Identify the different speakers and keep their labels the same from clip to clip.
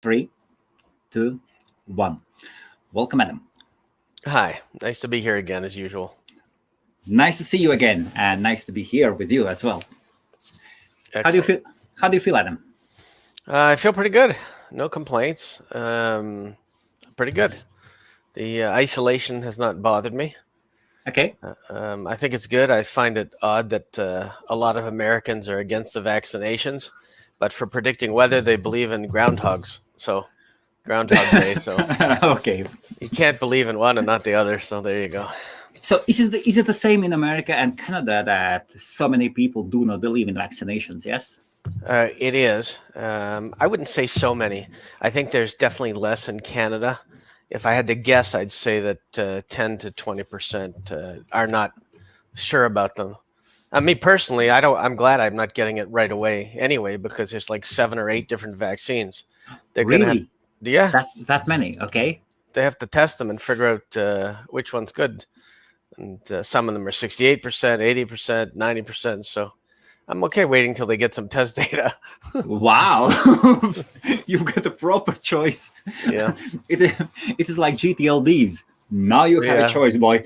Speaker 1: Three, two, one. Welcome, Adam.
Speaker 2: Hi, nice to be here again as usual.
Speaker 1: Nice to see you again, and nice to be here with you as well. How do you
Speaker 2: Excellent.
Speaker 1: feel? How do you feel, Adam?
Speaker 2: I feel pretty good. No complaints. Pretty good. The isolation has not bothered me.
Speaker 1: Okay.
Speaker 2: I think it's good. I find it odd that a lot of Americans are against the vaccinations, but for predicting weather, they believe in groundhogs. So, Groundhog Day. So,
Speaker 1: Okay.
Speaker 2: you can't believe in one and not the other. So, there you go.
Speaker 1: So is it the same in America and Canada that so many people do not believe in vaccinations? Yes.
Speaker 2: It is. I wouldn't say so many. I think there's definitely less in Canada. If I had to guess, I'd say that 10 to 20% are not sure about them. Me personally, I don't. I'm glad I'm not getting it right away anyway because there's like 7 or 8 different vaccines. They're gonna have,
Speaker 1: Really?
Speaker 2: yeah,
Speaker 1: That many? Okay.
Speaker 2: they have to test them and figure out which one's good. And some of them are 68%, 80%, 90%. So I'm okay waiting till they get some test data.
Speaker 1: Wow. You've got a proper choice.
Speaker 2: Yeah.
Speaker 1: It is like GTLDs. Now you have a
Speaker 2: Yeah.
Speaker 1: choice, boy.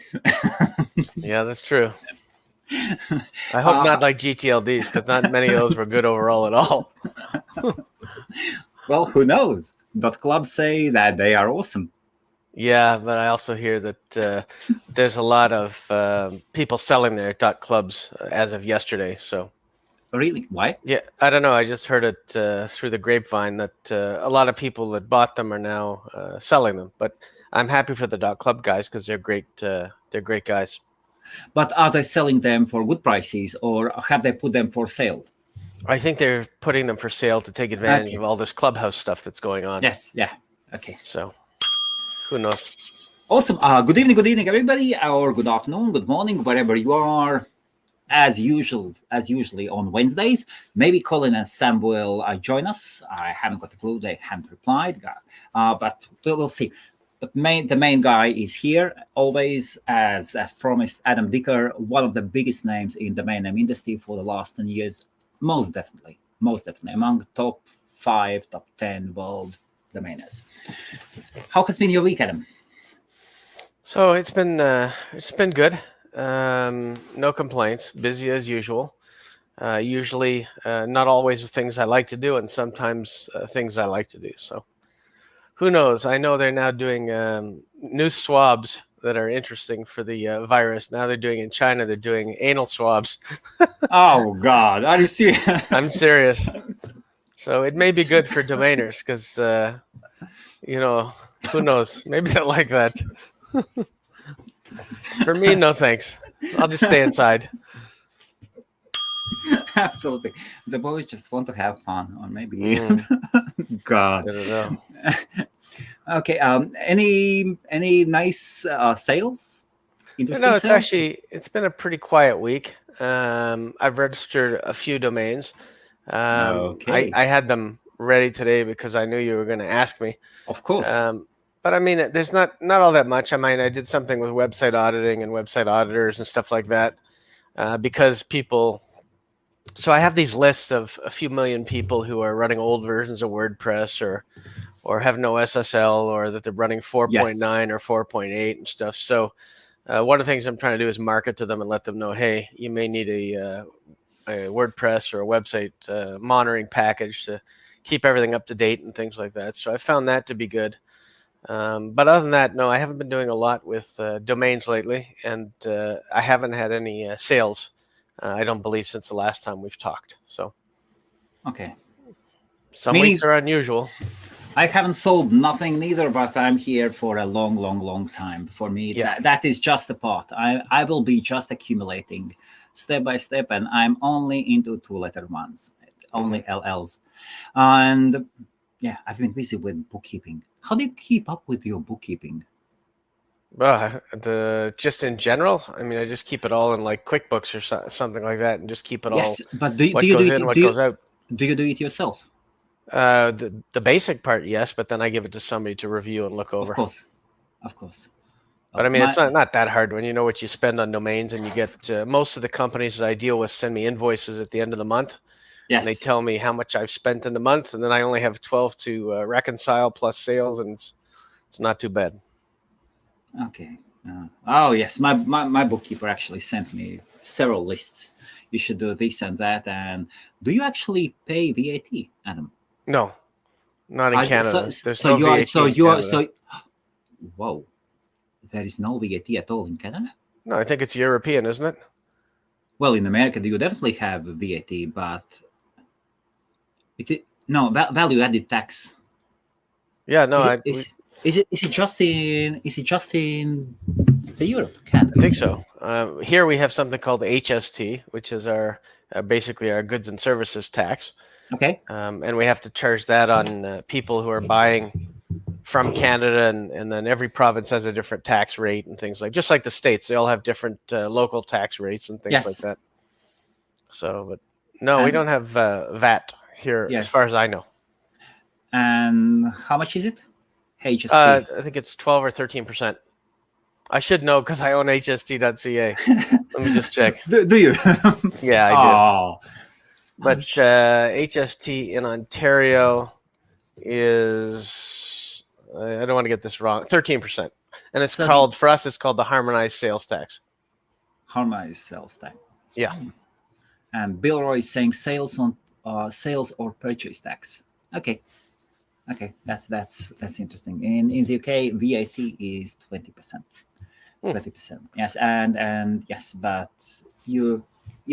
Speaker 2: Yeah, that's true. I hope
Speaker 1: Uh,
Speaker 2: not like GTLDs because not many of those were good overall at all.
Speaker 1: well, who knows? Clubs say that they are awesome.
Speaker 2: Yeah, but I also hear that there's a lot of people selling their .clubs as of yesterday. So
Speaker 1: Really? Why?
Speaker 2: yeah, I don't know. I just heard it through the grapevine that a lot of people that bought them are now selling them. But I'm happy for the .club guys because they're great. They're great guys.
Speaker 1: But are they selling them for good prices or have they put them for sale?
Speaker 2: I think they're putting them for sale to take advantage
Speaker 1: Okay.
Speaker 2: of all this clubhouse stuff that's going on.
Speaker 1: Yes. Yeah. Okay.
Speaker 2: So who knows?
Speaker 1: Awesome. Good evening, everybody, or good afternoon, good morning, wherever you are. As usually on Wednesdays, maybe Colin and Sam will join us. I haven't got a clue; they haven't replied, but we'll see. But the main guy is here always, as promised. Adam Dicker, one of the biggest names in the domain name industry for the last 10 years, most definitely among top 5, top 10 world domainers. How has been your week, Adam?
Speaker 2: So it's been good. No complaints. Busy as usual. Usually, not always the things I like to do, and sometimes things I like to do. So who knows? I know they're now doing new swabs that are interesting for the virus. Now they're doing in China. They're doing anal swabs.
Speaker 1: Oh God, are you serious?
Speaker 2: I'm serious. So it may be good for domainers because who knows? Maybe they like that. For me, no thanks. I'll just stay inside.
Speaker 1: Absolutely. The boys just want to have fun, or maybe
Speaker 2: I
Speaker 1: God.
Speaker 2: don't know.
Speaker 1: Okay. Any nice sales?
Speaker 2: No,
Speaker 1: Interesting sales?
Speaker 2: it's been a pretty quiet week. I've registered a few domains.
Speaker 1: Okay.
Speaker 2: I had them ready today because I knew you were going to ask me.
Speaker 1: Of course.
Speaker 2: But I mean, there's not all that much. I mean, I did something with website auditing and website auditors and stuff like that because people. So I have these lists of a few million people who are running old versions of WordPress or have no SSL or that they're running 4.9
Speaker 1: Yes.
Speaker 2: or 4.8 and stuff. So one of the things I'm trying to do is market to them and let them know, hey, you may need a WordPress or a website monitoring package to keep everything up to date and things like that. So I found that to be good. But other than that, no, I haven't been doing a lot with domains lately, and I haven't had any sales. I don't believe since the last time we've talked. So
Speaker 1: Okay.
Speaker 2: some
Speaker 1: Me
Speaker 2: weeks
Speaker 1: neither.
Speaker 2: are unusual.
Speaker 1: I haven't sold nothing neither, but I'm here for a long time. For me,
Speaker 2: Yeah.
Speaker 1: that is just a part. I will be just accumulating step by step, and I'm only into 2-letter ones, only
Speaker 2: Mhm.
Speaker 1: LLs. And yeah, I've been busy with bookkeeping. How do you keep up with your bookkeeping?
Speaker 2: Just in general, I mean, I just keep it all in like QuickBooks or something like that, and just keep it all
Speaker 1: Yes, but do
Speaker 2: what
Speaker 1: you do
Speaker 2: goes in,
Speaker 1: it?
Speaker 2: what goes out.
Speaker 1: Do you do it yourself?
Speaker 2: The basic part, yes, but then I give it to somebody to review and look
Speaker 1: Of
Speaker 2: over.
Speaker 1: course, of course.
Speaker 2: But I mean,
Speaker 1: My
Speaker 2: it's not that hard when you know what you spend on domains, and you get most of the companies that I deal with send me invoices at the end of the month. And they tell me how much I've spent in the month, and then I only have 12 to reconcile plus sales, and it's not too bad.
Speaker 1: Okay. Oh yes, my bookkeeper actually sent me several lists. You should do this and that. And do you actually pay VAT, Adam?
Speaker 2: No, not in Canada. There's
Speaker 1: So
Speaker 2: no
Speaker 1: you are
Speaker 2: VAT
Speaker 1: so
Speaker 2: in
Speaker 1: you are
Speaker 2: Canada.
Speaker 1: so. Whoa, there is no VAT at all in Canada.
Speaker 2: No, I think it's European, isn't it?
Speaker 1: Well, in America, you definitely have VAT, but value added tax.
Speaker 2: Yeah, no,
Speaker 1: Is it just in the Europe, Canada?
Speaker 2: I think so. Here we have something called the HST, which is our basically our goods and services tax.
Speaker 1: Okay.
Speaker 2: And we have to charge that on people who are buying from Canada, and then every province has a different tax rate and things just like the states. They all have different local tax rates and things like that. So, but no, we don't have VAT here, as far as I know.
Speaker 1: And how much is it? HST.
Speaker 2: I think it's 12 or 13%. I should know because I own HST.ca. Let me just check.
Speaker 1: Do you?
Speaker 2: Yeah, I do. But HST in Ontario is, I don't want to get this wrong, 13%. And it's called, for us, it's called the harmonized sales tax.
Speaker 1: Harmonized sales tax.
Speaker 2: Yeah.
Speaker 1: And Bill Roy is saying sales or purchase tax. Okay, that's interesting. In the UK, VAT is 20%. 20%. Yes, and yes, but you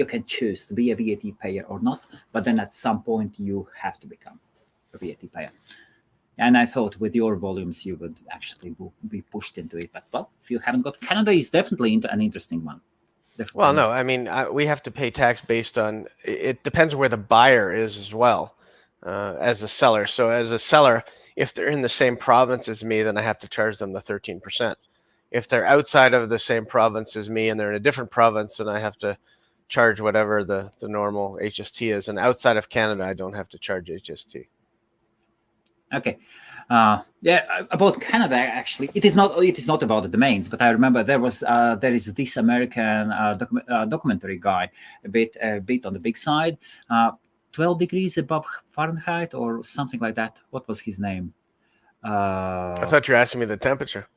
Speaker 1: can choose to be a VAT payer or not. But then at some point you have to become a VAT payer. And I thought with your volumes you would actually be pushed into it. But well, if you haven't got, Canada is definitely an interesting one.
Speaker 2: Well, no, I mean, we have to pay tax based on, it depends where the buyer is as well, as a seller. So as a seller, if they're in the same province as me, then I have to charge them the 13%. If they're outside of the same province as me and they're in a different province, then I have to charge whatever the normal HST is. And outside of Canada, I don't have to charge HST.
Speaker 1: Okay. About Canada, actually, it is not about the domains, but I remember there is this American documentary guy, a bit on the big side, 12 degrees above Fahrenheit or something like that. What was his name?
Speaker 2: I thought you were asking me the temperature.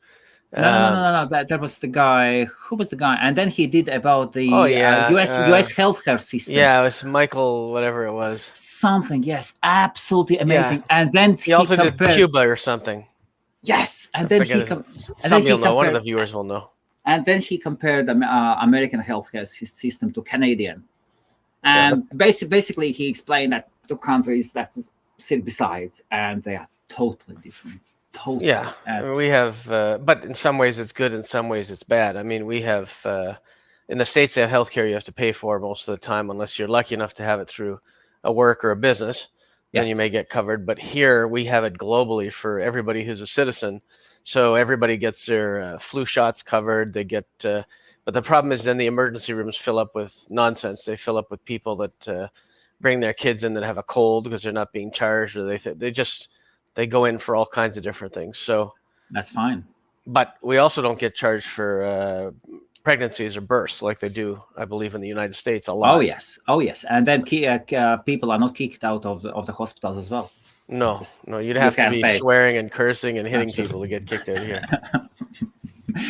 Speaker 1: No. That was the guy. Who was the guy? And then he did about the US healthcare system.
Speaker 2: Yeah, it was Michael, whatever it was.
Speaker 1: Something, yes, absolutely amazing.
Speaker 2: Yeah.
Speaker 1: And then
Speaker 2: he also did Cuba or something.
Speaker 1: Yes, and then
Speaker 2: some you'll know. One of the viewers will know.
Speaker 1: And then he compared the American healthcare system to Canadian, and basically he explained that two countries that sit beside, and they are totally different. Totally.
Speaker 2: Yeah, we have, but in some ways it's good, in some ways it's bad. I mean, we have, in the States, they have healthcare you have to pay for most of the time, unless you're lucky enough to have it through a work or a business. Then you may get covered. But here we have it globally for everybody who's a citizen. So everybody gets their flu shots covered. They get, but the problem is then the emergency rooms fill up with nonsense. They fill up with people that bring their kids in that have a cold because they're not being charged, or they go in for all kinds of different things. So
Speaker 1: that's fine.
Speaker 2: But we also don't get charged for pregnancies or births like they do, I believe, in the United States a lot.
Speaker 1: Oh yes. And then people are not kicked out of the hospitals as well.
Speaker 2: No, you'd have to be swearing and cursing and hitting people to get kicked out of here.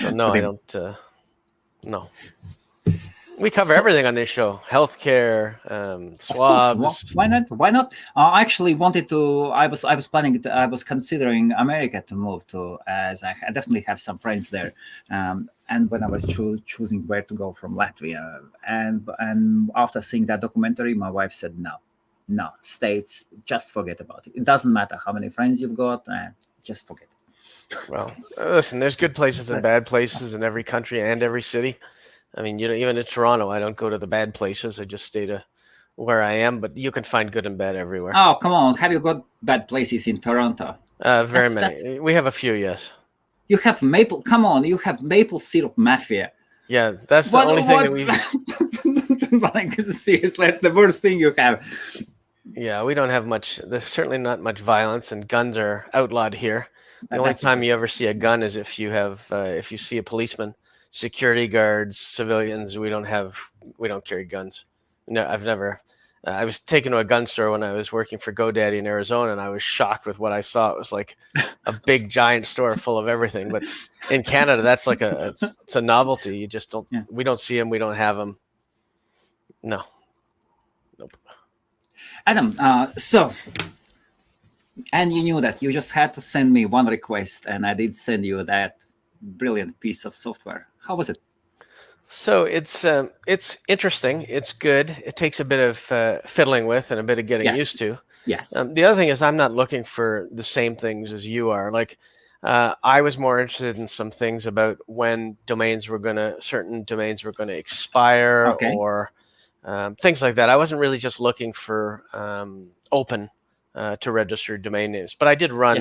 Speaker 2: So no, I don't. No. We cover everything on this show: healthcare, swabs.
Speaker 1: Why not? I actually wanted to. I was planning. I was considering America to move to, as I definitely have some friends there. And when I was choosing where to go from Latvia, and after seeing that documentary, my wife said no, States, just forget about it. It doesn't matter how many friends you've got, just forget it.
Speaker 2: Well, listen, there's good places and bad places in every country and every city. I mean, even in Toronto, I don't go to the bad places. I just stay to where I am, but you can find good and bad everywhere.
Speaker 1: Oh, come on. Have you got bad places in Toronto?
Speaker 2: Very many. We have a few, yes.
Speaker 1: You have come on, you have maple syrup mafia.
Speaker 2: Yeah, that's the only thing that we...
Speaker 1: Like, seriously, that's the worst thing you have.
Speaker 2: Yeah, we don't have much. There's certainly not much violence, and guns are outlawed here. The only time you ever see a gun is if you see a policeman. Security guards, civilians, we don't carry guns. No, I've never I was taken to a gun store when I was working for GoDaddy in Arizona, and I was shocked with what I saw. It was like a big giant store full of everything. But in Canada, that's like it's a novelty. You just don't.
Speaker 1: Yeah.
Speaker 2: We don't see them. We don't have them. No. Nope.
Speaker 1: Adam, and you knew that you just had to send me one request, and I did send you that brilliant piece of software. How was it?
Speaker 2: So it's interesting. It's good. It takes a bit of fiddling with and a bit of getting used to.
Speaker 1: Yes.
Speaker 2: The other thing is I'm not looking for the same things as you are. Like I was more interested in some things about when certain domains were gonna expire, or things like that. I wasn't really just looking for open to register domain names, but I did run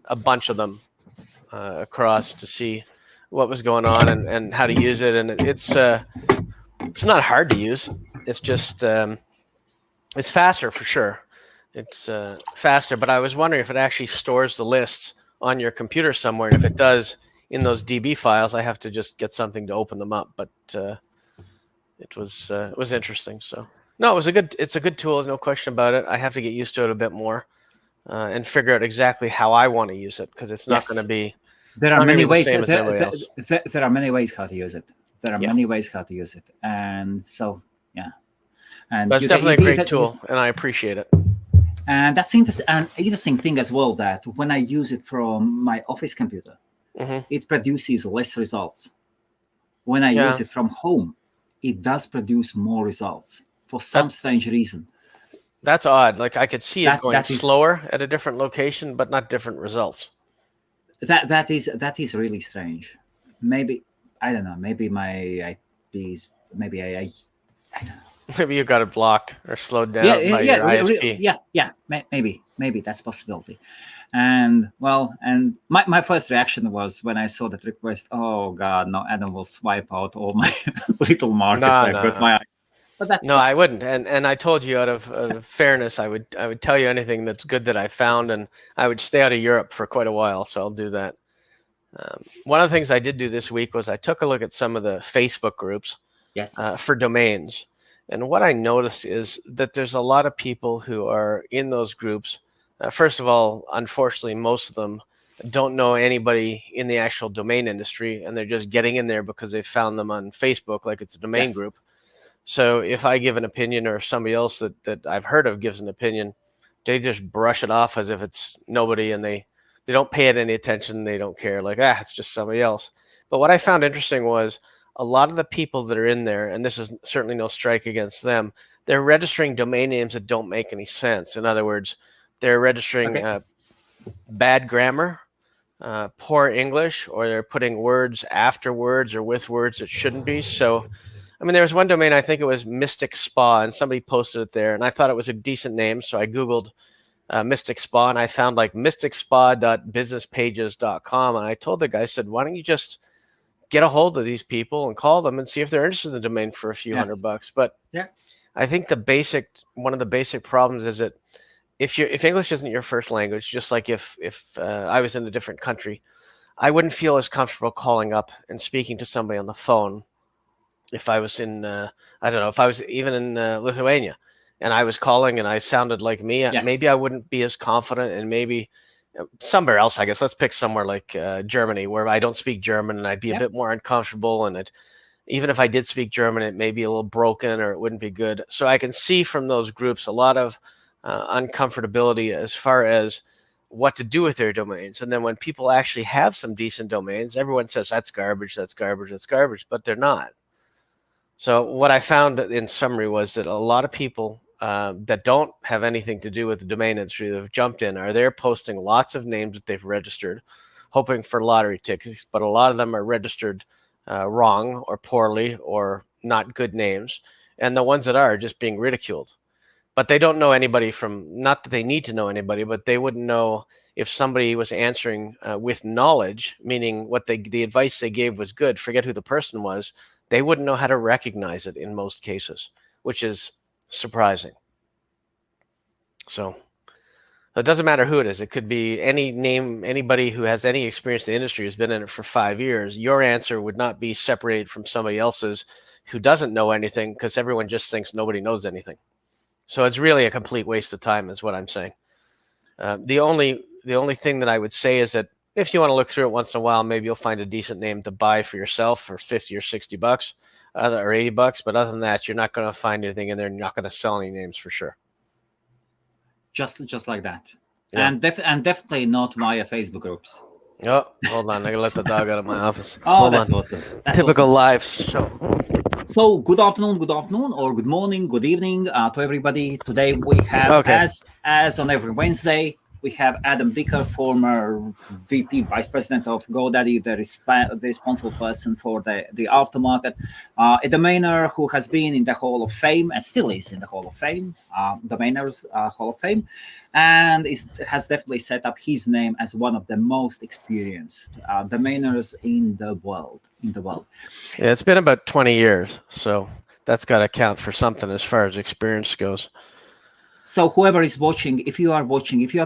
Speaker 2: a bunch of them across to see what was going on and how to use it. And it's not hard to use. It's just it's faster for sure. It's faster, but I was wondering if it actually stores the lists on your computer somewhere. And if it does in those DB files, I have to just get something to open them up. But it was interesting. So no, it's a good tool. No question about it. I have to get used to it a bit more and figure out exactly how I want to use it, because it's not going to be.
Speaker 1: There are many ways. There are many ways how to use it. There are many ways how to use it, and so and
Speaker 2: that's definitely a great tool, and I appreciate it.
Speaker 1: And that's interesting. An interesting thing as well, that when I use it from my office computer, it produces less results. When I use it from home, it does produce more results for some strange reason.
Speaker 2: That's odd. Like I could see it going slower at a different location, but not different results.
Speaker 1: That is really strange. Maybe I don't know. Maybe my IPs. Maybe I don't know.
Speaker 2: Maybe you got it blocked or slowed down by your ISP. Maybe that's a possibility. And my first reaction was when I saw that request. Oh God, no! Adam will swipe out all my little markets with my. But that's I wouldn't. And I told you out of fairness, I would tell you anything that's good that I found, and I would stay out of Europe for quite a while. So I'll do that. One of the things I did do this week was I took a look at some of the Facebook groups for domains. And what I noticed is that there's a lot of people who are in those groups. First of all, unfortunately, most of them don't know anybody in the actual domain industry, and they're just getting in there because they found them on Facebook, like it's a domain group. So if I give an opinion, or if somebody else that I've heard of gives an opinion, they just brush it off as if it's nobody, and they don't pay it any attention. They don't care. Like, it's just somebody else. But what I found interesting was a lot of the people that are in there, and this is certainly no strike against them, they're registering domain names that don't make any sense. In other words, they're registering bad grammar, poor English, or they're putting words after words or with words that shouldn't be. So I mean, there was one domain, I think it was Mystic Spa, and somebody posted it there, and I thought it was a decent name, so I Googled Mystic Spa, and I found like mysticspa.businesspages.com, and I told the guy, I said, why don't you just get a hold of these people and call them and see if they're interested in the domain for a few $100. But I think one of the basic problems is that if English isn't your first language, just like if I was in a different country, I wouldn't feel as comfortable calling up and speaking to somebody on the phone. If I was in, I don't know, if I was even in Lithuania and I was calling and I sounded like me, maybe I wouldn't be as confident, and maybe somewhere else, I guess. Let's pick somewhere like Germany, where I don't speak German, and I'd be a bit more uncomfortable. And even if I did speak German, it may be a little broken, or it wouldn't be good. So I can see from those groups a lot of uncomfortability as far as what to do with their domains. And then when people actually have some decent domains, everyone says, that's garbage, that's garbage, that's garbage, but they're not. So what I found in summary was that a lot of people that don't have anything to do with the domain industry that have jumped in are there posting lots of names that they've registered, hoping for lottery tickets, but a lot of them are registered wrong or poorly or not good names. And the ones that are just being ridiculed. But they don't know anybody not that they need to know anybody, but they wouldn't know if somebody was answering with knowledge, meaning the advice they gave was good, forget who the person was. They wouldn't know how to recognize it in most cases, which is surprising. So it doesn't matter who it is. It could be any name, anybody who has any experience in the industry, who's been in it for 5 years. Your answer would not be separated from somebody else's who doesn't know anything, because everyone just thinks nobody knows anything. So it's really a complete waste of time, is what I'm saying. The only thing that I would say is that if you want to look through it once in a while, maybe you'll find a decent name to buy for yourself for 50 or 60 bucks, or 80 bucks. But other than that, you're not going to find anything in there. And you're not going to sell any names for sure.
Speaker 1: Just like that.
Speaker 2: Yeah.
Speaker 1: And definitely not via Facebook groups.
Speaker 2: Oh, hold on. I gotta let the dog out of my office.
Speaker 1: Oh,
Speaker 2: Hold
Speaker 1: that's
Speaker 2: on.
Speaker 1: awesome. That's
Speaker 2: Typical
Speaker 1: awesome.
Speaker 2: live show.
Speaker 1: So good afternoon, or good morning, good evening to everybody. Today we have, as on every Wednesday, we have Adam Dicker, former VP, Vice President of GoDaddy, the responsible person for the aftermarket, a domainer who has been in the Hall of Fame and still is in the Hall of Fame, Domainers Hall of Fame, and has definitely set up his name as one of the most experienced domainers in the world.
Speaker 2: Yeah, it's been about 20 years, so that's got to count for something as far as experience goes.
Speaker 1: So whoever is watching, if you are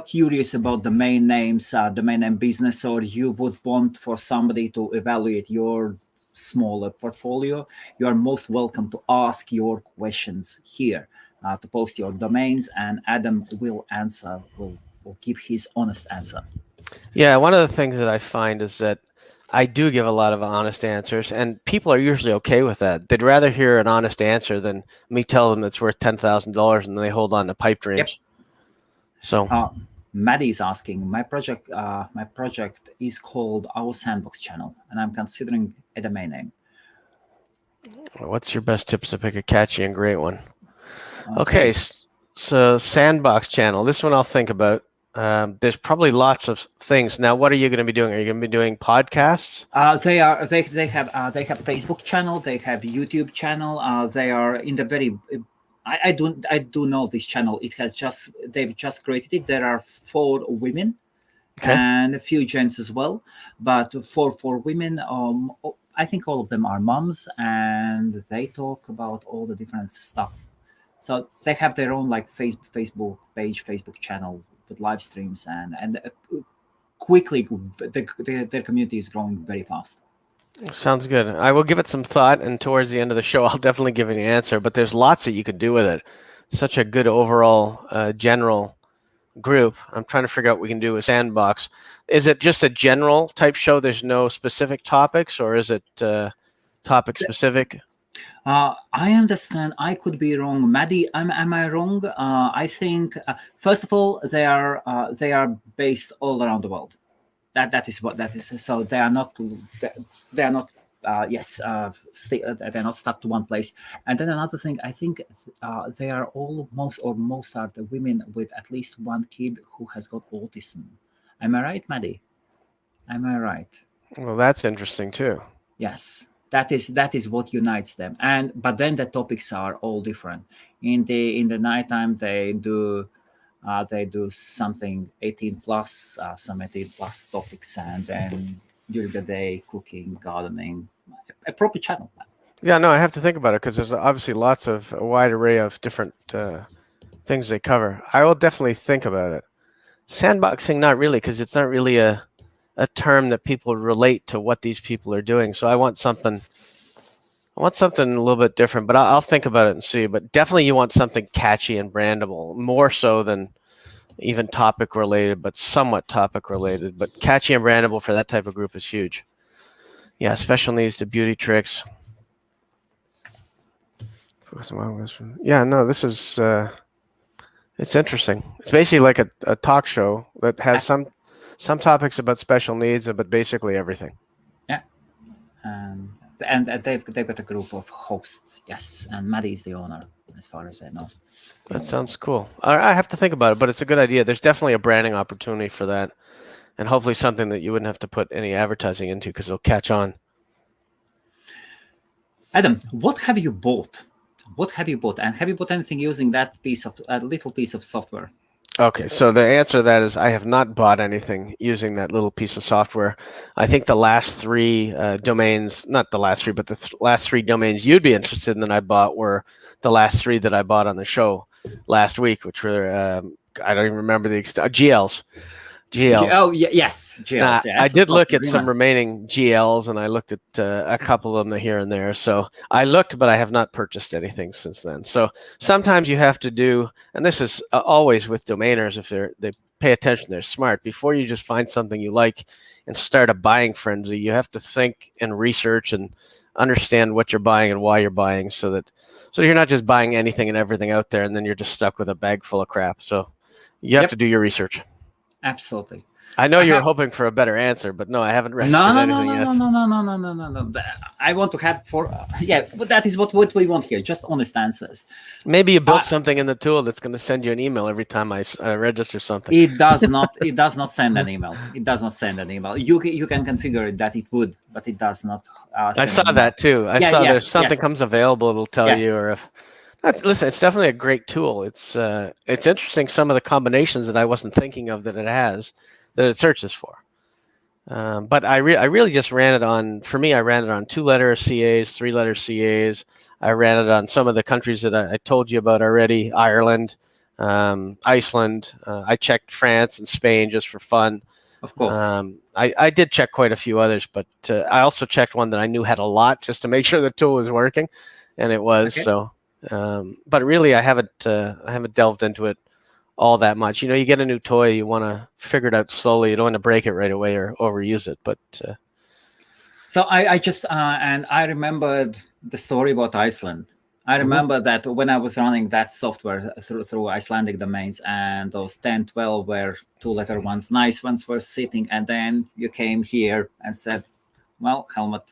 Speaker 1: curious about domain names, domain name business, or you would want for somebody to evaluate your smaller portfolio, you are most welcome to ask your questions here, to post your domains, and Adam will answer, will give his honest answer.
Speaker 2: Yeah, one of the things that I find is that I do give a lot of honest answers, and people are usually okay with that. They'd rather hear an honest answer than me tell them it's worth $10,000 and they hold on to pipe dreams.
Speaker 1: Yep.
Speaker 2: So,
Speaker 1: Maddie is asking, my project is called Our Sandbox Channel, and I'm considering a domain name.
Speaker 2: What's your best tips to pick a catchy and great one? Okay, so Sandbox Channel. This one I'll think about. There's probably lots of things. Now, what are you going to be doing? Are you going to be doing podcasts?
Speaker 1: They have Facebook channel. They have YouTube channel. They are in the very. I do know this channel. They've just created it. There are 4 women, and a few gents as well. But for women, I think all of them are moms, and they talk about all the different stuff. So they have their own like Facebook page, Facebook channel with live streams, and quickly their community is growing very fast.
Speaker 2: Sounds good. I will give it some thought, and towards the end of the show, I'll definitely give an answer. But there's lots that you could do with it. Such a good overall general group. I'm trying to figure out what we can do with Sandbox. Is it just a general type show? There's no specific topics, or is it topic specific?
Speaker 1: I understand. I could be wrong, Maddie. Am I wrong? I think first of all, they are based all around the world. That is what that is. So they are not. They are not. They're not stuck to one place. And then another thing, I think they are most are the women with at least one kid who has got autism. Am I right, Maddie? Am I right?
Speaker 2: Well, that's interesting too.
Speaker 1: Yes. That is what unites them, but then the topics are all different. In the nighttime they do something 18 plus, some 18 plus topics, and then during the day cooking, gardening, a proper channel.
Speaker 2: Yeah, no, I have to think about it because there's obviously a wide array of different things they cover. I will definitely think about it. Sandboxing, not really, because it's not really a term that people relate to what these people are doing. So I want something a little bit different, but I'll think about it and see. But definitely you want something catchy and brandable, more so than even topic related, but somewhat topic related. But catchy and brandable for that type of group is huge. Yeah, special needs to beauty tricks. Yeah, no, this is it's interesting. It's basically like a talk show that has some topics about special needs, but basically everything.
Speaker 1: Yeah, and they've got a group of hosts. Yes, and Maddie is the owner, as far as I know.
Speaker 2: That sounds cool. I have to think about it, but it's a good idea. There's definitely a branding opportunity for that, and hopefully something that you wouldn't have to put any advertising into because it'll catch on.
Speaker 1: Adam, what have you bought? And have you bought anything using that little piece of software?
Speaker 2: Okay, so the answer to that is I have not bought anything using that little piece of software. I think the last 3 domains, not the last 3, but the last 3 domains you'd be interested in that I bought were the last 3 that I bought on the show last week, which were, I don't even remember the GLs. GLs.
Speaker 1: Yes,
Speaker 2: Nah,
Speaker 1: GLs. Yes,
Speaker 2: I
Speaker 1: of
Speaker 2: did
Speaker 1: course,
Speaker 2: look at some
Speaker 1: agreement.
Speaker 2: remaining GLs, and I looked at a couple of them here and there. So I looked, but I have not purchased anything since then. So sometimes you have to do, and this is always with domainers, if they pay attention, they're smart. Before you just find something you like and start a buying frenzy, you have to think and research and understand what you're buying and why you're buying, so you're not just buying anything and everything out there, and then you're just stuck with a bag full of crap. So you have to do your research.
Speaker 1: Absolutely.
Speaker 2: I know you were hoping for a better answer, but no, I haven't registered anything yet.
Speaker 1: No. I want to have but that is what we want here. Just honest answers.
Speaker 2: Maybe you built something in the tool that's going to send you an email every time I register something.
Speaker 1: It does not. It does not send an email. It does not send an email. You can configure it that it would, but it does not.
Speaker 2: I saw that too. I saw there's something comes available. It'll tell you, or if. Listen, it's definitely a great tool. It's interesting, some of the combinations that I wasn't thinking of that it has, that it searches for. But I really just ran it on, for me, I ran it on 2-letter CAs, 3-letter CAs. I ran it on some of the countries that I told you about already, Ireland, Iceland. I checked France and Spain just for fun.
Speaker 1: Of course.
Speaker 2: I did check quite a few others, but I also checked one that I knew had a lot just to make sure the tool was working, and it was. Okay. So. But really, I haven't delved into it all that much. You know, you get a new toy, you want to figure it out slowly. You don't want to break it right away or overuse it. But
Speaker 1: so I just and I remembered the story about Iceland. I remember that when I was running that software through Icelandic domains, and those 10, 12 were 2-letter ones, nice ones were sitting, and then you came here and said, "Well, Helmut,"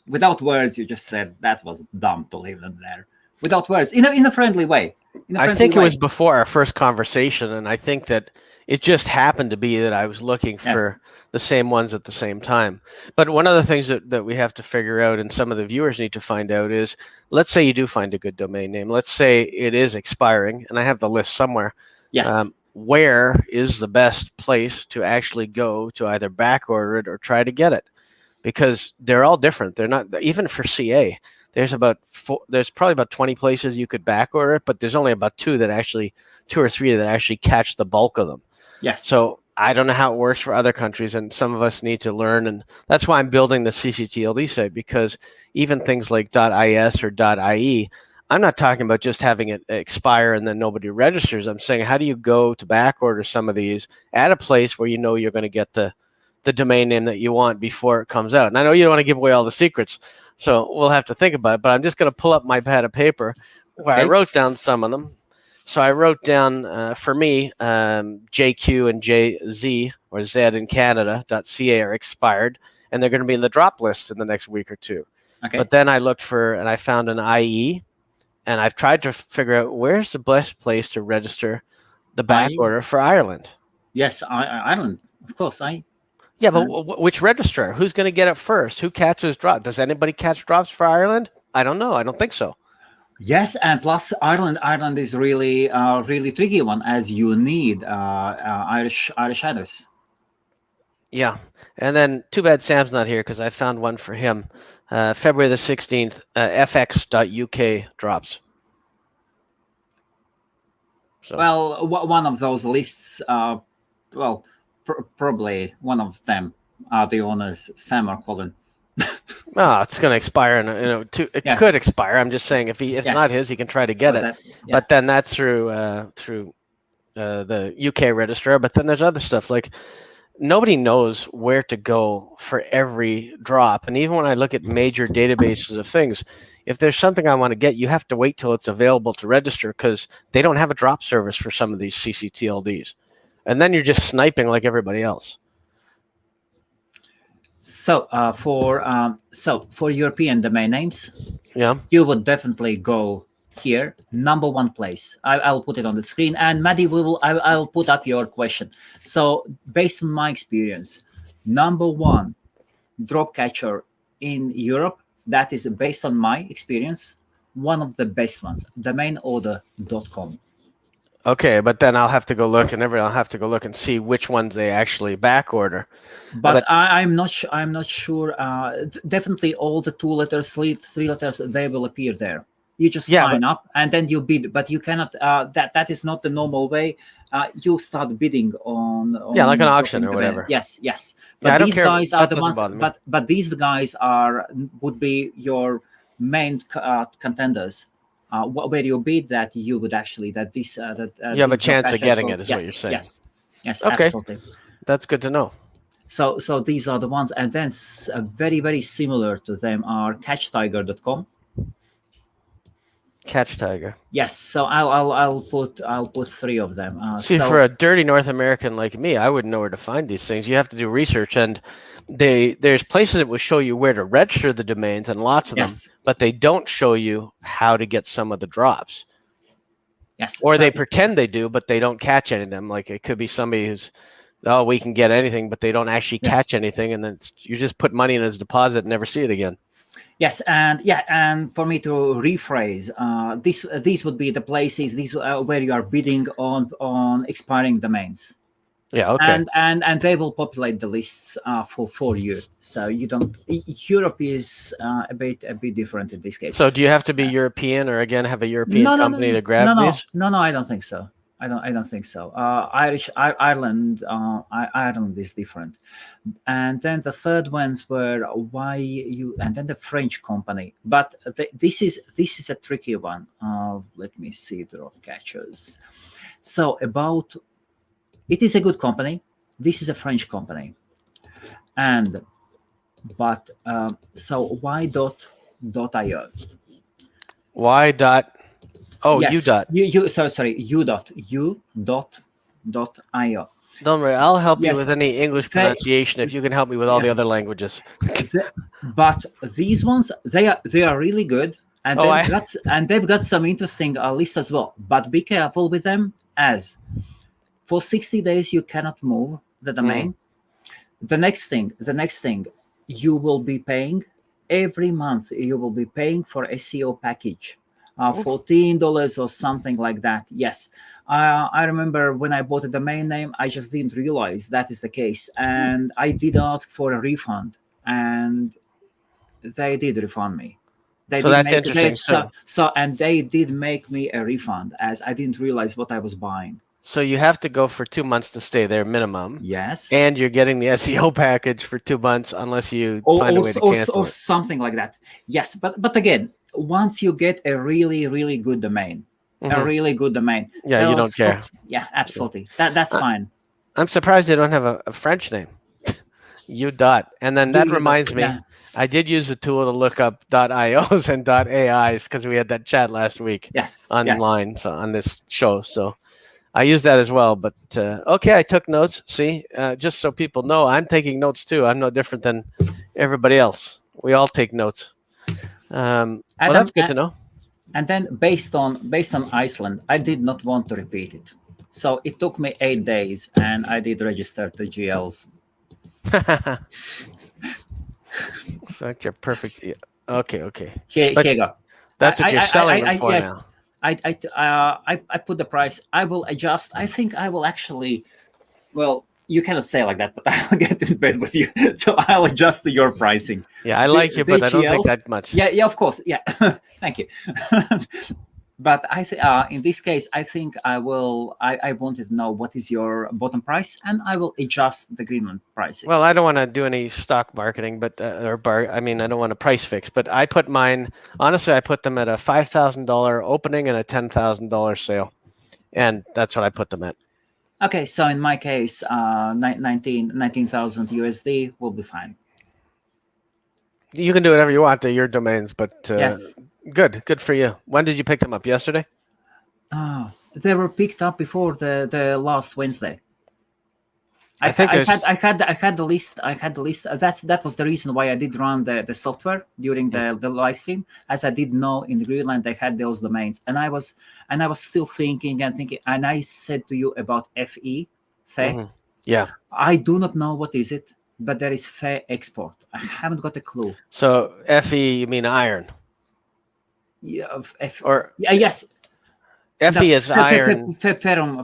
Speaker 1: without words, you just said that was dumb to leave them there. Without words, in a friendly way.
Speaker 2: I think it was before our first conversation, and I think that it just happened to be that I was looking for the same ones at the same time. But one of the things that we have to figure out, and some of the viewers need to find out, is, let's say you do find a good domain name. Let's say it is expiring, and I have the list somewhere.
Speaker 1: Yes.
Speaker 2: Where is the best place to actually go to either back order it or try to get it? Because they're all different. They're not, even for CA. There's probably about 20 places you could back order it, but there's only about 2 or 3 that actually catch the bulk of them.
Speaker 1: Yes.
Speaker 2: So I don't know how it works for other countries, and some of us need to learn. And that's why I'm building the CCTLD site, because even things like .is or .ie, I'm not talking about just having it expire and then nobody registers. I'm saying, how do you go to back order some of these at a place where you know you're going to get the domain name that you want before it comes out? And I know you don't want to give away all the secrets, so we'll have to think about it, but I'm just going to pull up my pad of paper where I wrote down some of them. So I wrote down, for me, JQ and JZ, or Z in Canada.ca are expired, and they're going to be in the drop list in the next week or 2. Okay. But then I looked and I found an IE, and I've tried to figure out where's the best place to register the back order for Ireland.
Speaker 1: Yes, Ireland, of course.
Speaker 2: Yeah, but which registrar? Who's going to get it first? Who catches drops? Does anybody catch drops for Ireland? I don't know. I don't think so.
Speaker 1: Yes, and plus Ireland is really tricky one, as you need Irish headers.
Speaker 2: Yeah, and then too bad Sam's not here, because I found one for him. February the 16th, fx.uk drops.
Speaker 1: So. Well, one of those lists, probably one of them are the owners, Sam or Colin.
Speaker 2: It's going to expire, and it could expire. I'm just saying, if it's not his, he can try to get it. But then that's through the UK registrar. But then there's other stuff, like nobody knows where to go for every drop. And even when I look at major databases of things, if there's something I want to get, you have to wait till it's available to register, because they don't have a drop service for some of these CCTLDs. And then you're just sniping like everybody else.
Speaker 1: So for European domain names, you would definitely go here. Number 1 place. I'll put it on the screen, and Maddie, I'll put up your question. So based on my experience, number 1 drop catcher in Europe, that is based on my experience, one of the best ones, domainorder.com.
Speaker 2: Okay, but then I'll have to go look, and everyone will have to go look and see which ones they actually back order.
Speaker 1: But I'm not sure. Definitely, all the 2 letters, 3 letters, they will appear there. You just sign up, and then you bid. But you cannot. That is not the normal way. you start bidding on
Speaker 2: like an auction
Speaker 1: dropping
Speaker 2: or
Speaker 1: the
Speaker 2: whatever.
Speaker 1: Yes. But
Speaker 2: Yeah, I don't
Speaker 1: these
Speaker 2: care.
Speaker 1: guys are
Speaker 2: That
Speaker 1: the
Speaker 2: doesn't
Speaker 1: ones.
Speaker 2: bother me.
Speaker 1: But these guys would be your main contenders. Where you bid that you would actually
Speaker 2: You have a
Speaker 1: these
Speaker 2: chance of
Speaker 1: patches
Speaker 2: getting
Speaker 1: will-
Speaker 2: it, is what you're saying.
Speaker 1: Yes,
Speaker 2: Okay.
Speaker 1: absolutely.
Speaker 2: That's good to know.
Speaker 1: So these are the ones, and then very, very similar to them are catchtiger.com.
Speaker 2: Catch Tiger.
Speaker 1: Yes, so I'll put 3 of them.
Speaker 2: See, for a dirty North American like me, I wouldn't know where to find these things. You have to do research, and there's places that will show you where to register the domains, and lots of them, but they don't show you how to get some of the drops.
Speaker 1: Yes,
Speaker 2: or they pretend they do, but they don't catch any of them. Like it could be somebody who's, oh, we can get anything, but they don't actually catch anything, and then you just put money in as deposit and never see it again.
Speaker 1: Yes, and for me to rephrase, these would be the places where you are bidding on expiring domains.
Speaker 2: Yeah, okay.
Speaker 1: And they will populate the lists for you. So you don't. Europe is a bit different in this case.
Speaker 2: So do you have to be European, or again have a European company to grab these?
Speaker 1: No, I don't think so. I don't think so. Ireland is different. And then the third ones were and then the French company. But this is a tricky one. Let me see the drop catchers. So it is a good company. This is a French company. So why.io?
Speaker 2: Why dot? Oh,
Speaker 1: yes,
Speaker 2: U dot.
Speaker 1: U.io.
Speaker 2: Don't worry, I'll help you with any English pronunciation if you can help me with all the other languages.
Speaker 1: But these ones, they are really good, and they've got some interesting lists as well. But be careful with them, as for 60 days you cannot move the domain. The next thing, you will be paying every month. You will be paying for SEO package. $14 or something like that. Yes. I remember when I bought a domain name, I just didn't realize that is the case. And I did ask for a refund, and they did refund me.
Speaker 2: Interesting.
Speaker 1: And they did make me a refund, as I didn't realize what I was buying.
Speaker 2: So you have to go for 2 months to stay there minimum.
Speaker 1: Yes.
Speaker 2: And you're getting the SEO package for 2 months unless you find a way to cancel
Speaker 1: or something like that. Yes, but again, once you get a really, really good domain, a really good domain.
Speaker 2: Yeah, you don't care.
Speaker 1: Yeah, absolutely. That's fine.
Speaker 2: I'm surprised they don't have a French name. U dot. And then that reminds me, I did use the tool to look up .ios and .ais because we had that chat last week online so on this show. So I use that as well. But okay, I took notes. See, just so people know, I'm taking notes too. I'm no different than everybody else. We all take notes. Well, that's good to know.
Speaker 1: And then based on Iceland, I did not want to repeat it. So it took me 8 days, and I did register the GLs.
Speaker 2: Such a perfect. Okay.
Speaker 1: Here you go.
Speaker 2: That's what you're selling them for now.
Speaker 1: I put the price. I will adjust. I think I will actually. Well, you cannot say like that, but I'll get in bed with you, so I'll adjust to your pricing.
Speaker 2: Yeah, I like you, but I don't think that much.
Speaker 1: Yeah, of course. Yeah, thank you. But in this case, I think I will. I wanted to know what is your bottom price, and I will adjust the Greenland prices.
Speaker 2: Well, I don't want to do any stock marketing, but I don't want to price fix. But I put mine. Honestly, I put them at a $5,000 opening and a $10,000 sale, and that's what I put them at.
Speaker 1: Okay, so in my case, 19,000 USD will be fine.
Speaker 2: You can do whatever you want to your domains, but
Speaker 1: yes.
Speaker 2: Good for you. When did you pick them up? Yesterday?
Speaker 1: They were picked up before the last Wednesday. I had the list. That was the reason why I did run the software during the live stream, as I did know in Greenland they had those domains, and I was still thinking, and I said to you about FE.
Speaker 2: Yeah.
Speaker 1: I do not know what is it, but there is fair export. I haven't got a clue.
Speaker 2: So FE, you mean iron?
Speaker 1: Yeah.
Speaker 2: Yes. FE is iron.
Speaker 1: Ferrum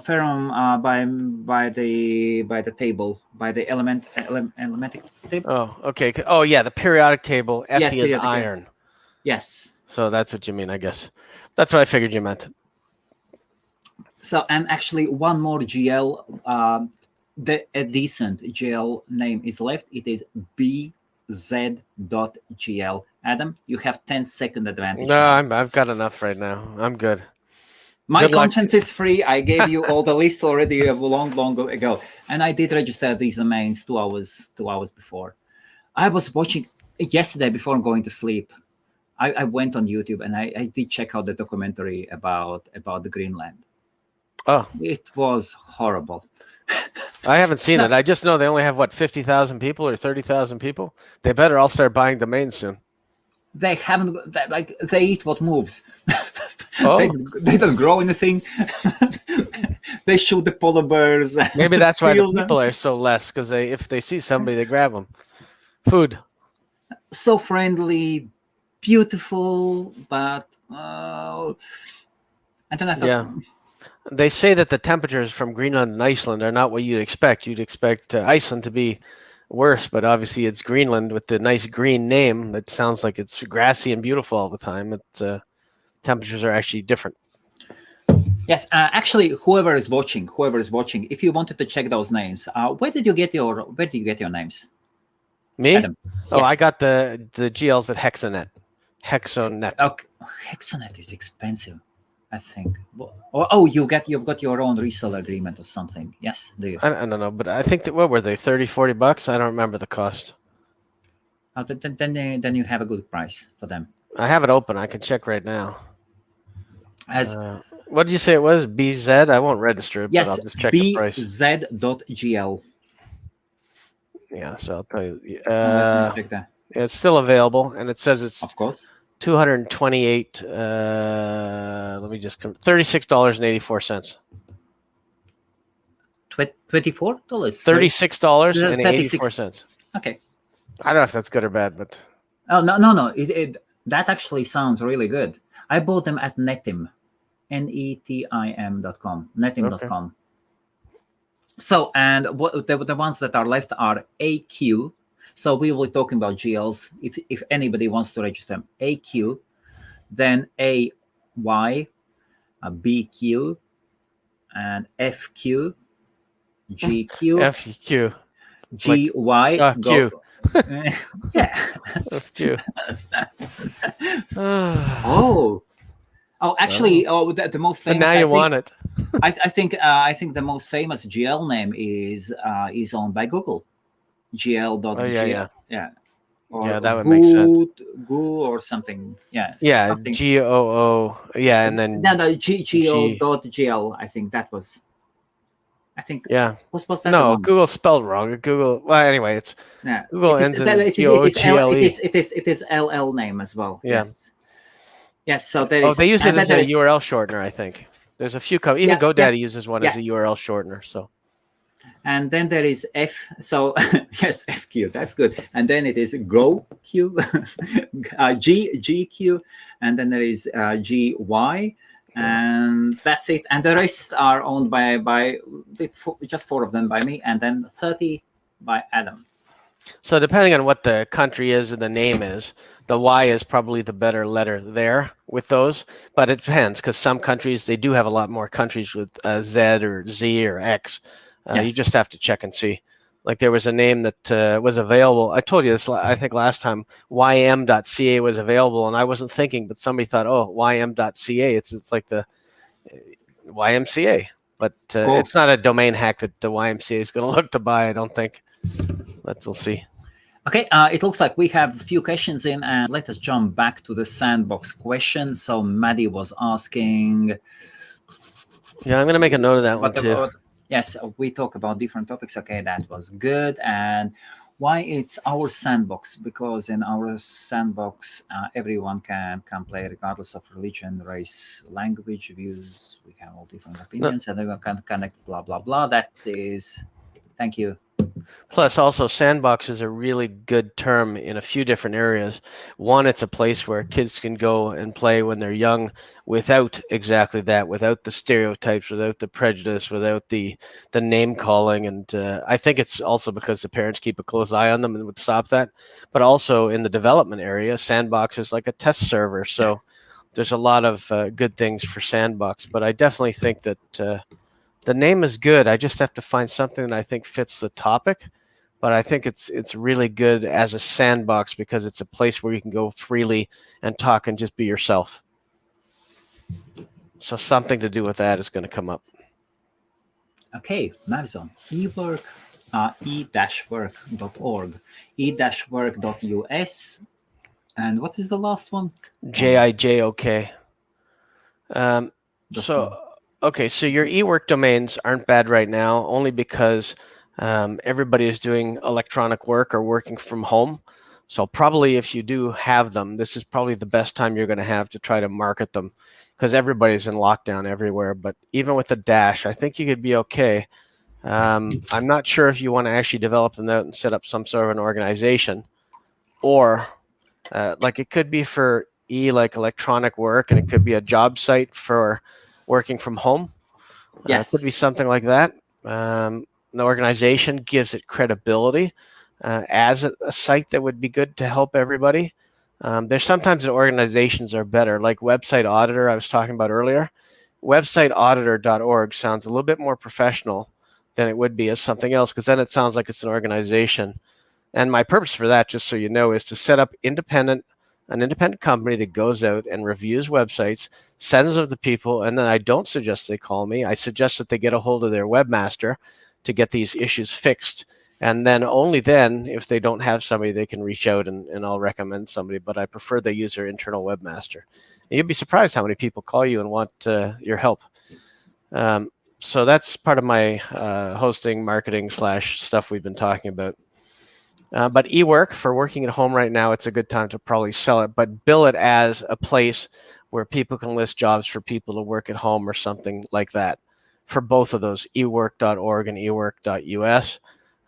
Speaker 1: by the table, by the elementic table.
Speaker 2: Oh, okay. Oh, yeah, the periodic table. FE is iron.
Speaker 1: Yes.
Speaker 2: So that's what you mean, I guess. That's what I figured you meant.
Speaker 1: So, and actually, one more GL, a decent GL name is left. It is bz.gl. Adam, you have 10-second advantage.
Speaker 2: No,
Speaker 1: now.
Speaker 2: I've got enough right now. I'm good.
Speaker 1: My
Speaker 2: Good luck.
Speaker 1: conscience is free. I gave you all the list already a long ago, and I did register these domains 2 hours before. I was watching yesterday before going to sleep. I went on YouTube and I did check out the documentary about the Greenland.
Speaker 2: Oh,
Speaker 1: it was horrible.
Speaker 2: I haven't seen it. I just know they only have, what, 50,000 people or 30,000 people? They better all start buying domains soon.
Speaker 1: They haven't, like, they eat what moves.
Speaker 2: Oh.
Speaker 1: They don't grow anything. They shoot the polar bears.
Speaker 2: Maybe that's why the
Speaker 1: Steal them.
Speaker 2: people are so less, because if they see somebody, they grab them. Food.
Speaker 1: So friendly, beautiful, but and then I thought,
Speaker 2: Yeah. They say that the temperatures from Greenland and Iceland are not what you'd expect. You'd expect Iceland to be worse, but obviously it's Greenland with the nice green name. That sounds like it's grassy and beautiful all the time. Temperatures are actually different.
Speaker 1: yes, actually, whoever is watching, if you wanted to check those names, where did you get your names?
Speaker 2: Me?
Speaker 1: Adam.
Speaker 2: Oh,
Speaker 1: Yes.
Speaker 2: I got the GLs at Hexonet.
Speaker 1: Okay. Hexonet is expensive, I think. Oh, you've got your own resale agreement or something. Yes, do you?
Speaker 2: I don't know, but I think that, what were they, $30-$40? I don't remember the cost.
Speaker 1: Then you have a good price for them.
Speaker 2: I have it open. I can check right now.
Speaker 1: As
Speaker 2: what did you say it was? BZ? I won't register it,
Speaker 1: yes,
Speaker 2: but I'll just check the price.
Speaker 1: bz.gl.
Speaker 2: Yeah, so I'll tell you.
Speaker 1: Let me check that.
Speaker 2: It's still available, and it says it's
Speaker 1: Of course.
Speaker 2: 228. Let me just $36.84.
Speaker 1: $24.
Speaker 2: $36.84.
Speaker 1: Okay.
Speaker 2: I don't know if that's good or bad, but
Speaker 1: Oh no. That actually sounds really good. I bought them at Netim, netim.com, netim.com. Okay. So, and what the ones that are left are AQ. So we will be talking about GLs. If anybody wants to register them, AQ, then AY, BQ, and FQ, GQ,
Speaker 2: FQ,
Speaker 1: GY,
Speaker 2: like, Q.
Speaker 1: Yeah.
Speaker 2: FQ.
Speaker 1: Actually, the most famous.
Speaker 2: And now you want it.
Speaker 1: I think the most famous GL name is owned by Google. GL.gl.
Speaker 2: Oh, yeah.
Speaker 1: Or
Speaker 2: yeah, that would make sense.
Speaker 1: Goo or something. Yeah.
Speaker 2: Yeah,
Speaker 1: something.
Speaker 2: GOO. Yeah, and then
Speaker 1: GO.gl. I think that was. I think.
Speaker 2: Yeah.
Speaker 1: What's that?
Speaker 2: No, Google spelled wrong. Google. Well, anyway, it's Google ends in GOGLE.
Speaker 1: It is LL name as well.
Speaker 2: Yeah.
Speaker 1: Yes. So there is.
Speaker 2: They use it as a URL shortener, I think. There's a few even GoDaddy uses one as a URL shortener. So.
Speaker 1: And then there is F. So yes, FQ. That's good. And then it is GoQ, GQ, and then there is GY, and that's it. And the rest are owned by just 4 of them by me, and then 30 by Adam.
Speaker 2: So depending on what the country is and the name is, the Y is probably the better letter there with those. But it depends, because some countries, they do have a lot more countries with Z or Z or X. You just have to check and see. Like there was a name that was available. I told you this, I think last time, ym.ca was available, and I wasn't thinking, but somebody thought, oh, ym.ca, it's like the YMCA. But it's not a domain hack that the YMCA is going to look to buy, I don't think. But we'll see.
Speaker 1: Okay, it looks like we have a few questions in, and let us jump back to the sandbox question. So Maddie was asking.
Speaker 2: Yeah, I'm going to make a note of that one too.
Speaker 1: Yes, we talk about different topics. Okay, that was good. And why it's our sandbox? Because in our sandbox, everyone can play regardless of religion, race, language, views. We have all different opinions, and everyone can connect, blah, blah, blah. That is, thank you.
Speaker 2: Plus, also, sandbox is a really good term in a few different areas. One, it's a place where kids can go and play when they're young without exactly that, without the stereotypes, without the prejudice, without the name calling. And I think it's also because the parents keep a close eye on them and would stop that. But also in the development area, sandbox is like a test server. So there's a lot of good things for Sandbox, but I definitely think that the name is good. I just have to find something that I think fits the topic. But I think it's really good as a sandbox because it's a place where you can go freely and talk and just be yourself. So something to do with that is going to come up.
Speaker 1: Okay, Mavzon, eWork, e-work.org, e-work.us, and what is the last one?
Speaker 2: JIJOK. So your eWork domains aren't bad right now, only because everybody is doing electronic work or working from home. So probably if you do have them, this is probably the best time you're going to have to try to market them, because everybody's in lockdown everywhere. But even with the dash, I think you could be okay. I'm not sure if you want to actually develop them out and set up some sort of an organization, or like it could be for like electronic work, and it could be a job site for working from home.
Speaker 1: Yes.
Speaker 2: It could be something like that. The organization gives it credibility as a site that would be good to help everybody. There's sometimes that organizations are better, like Website Auditor I was talking about earlier. Websiteauditor.org sounds a little bit more professional than it would be as something else, because then it sounds like it's an organization. And my purpose for that, just so you know, is to set up an independent company that goes out and reviews websites, sends them to people, and then I don't suggest they call me. I suggest that they get a hold of their webmaster to get these issues fixed. And then only then, if they don't have somebody, they can reach out and I'll recommend somebody. But I prefer they use their internal webmaster. And you'd be surprised how many people call you and want your help. So that's part of my hosting, marketing / stuff we've been talking about. But eWork, for working at home right now, it's a good time to probably sell it, but bill it as a place where people can list jobs for people to work at home or something like that. For both of those, eWork.org and eWork.us.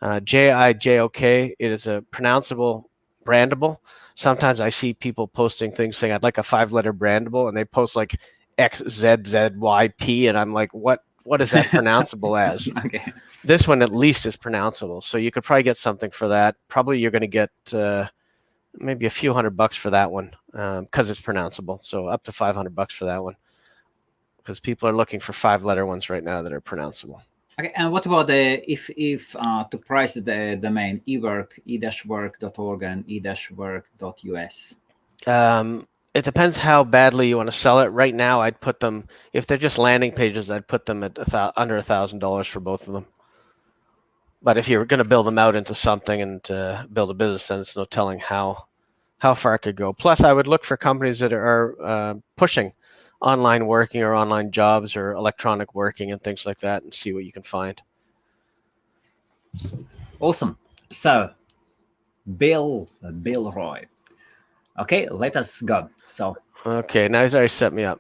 Speaker 2: JIJOK, it is a pronounceable brandable. Sometimes I see people posting things saying, I'd like a 5-letter brandable, and they post like XZZYP, and I'm like, what is that pronounceable as?
Speaker 1: Okay.
Speaker 2: This one at least is pronounceable, so you could probably get something for that. Probably you're going to get maybe a few $100 for that one because it's pronounceable. So up to $500 for that one, because people are looking for 5-letter ones right now that are pronounceable.
Speaker 1: Okay, and what about if to price the domain eWork, e-work.org and e-work.us?
Speaker 2: It depends how badly you want to sell it. Right now, I'd put them, if they're just landing pages, I'd put them at under $1,000 for both of them. But if you're going to build them out into something and build a business, then it's no telling how far it could go. Plus, I would look for companies that are pushing online working or online jobs or electronic working and things like that, and see what you can find.
Speaker 1: Awesome. So, Bill Roy. Okay, let us go. So,
Speaker 2: okay, now he's already set me up.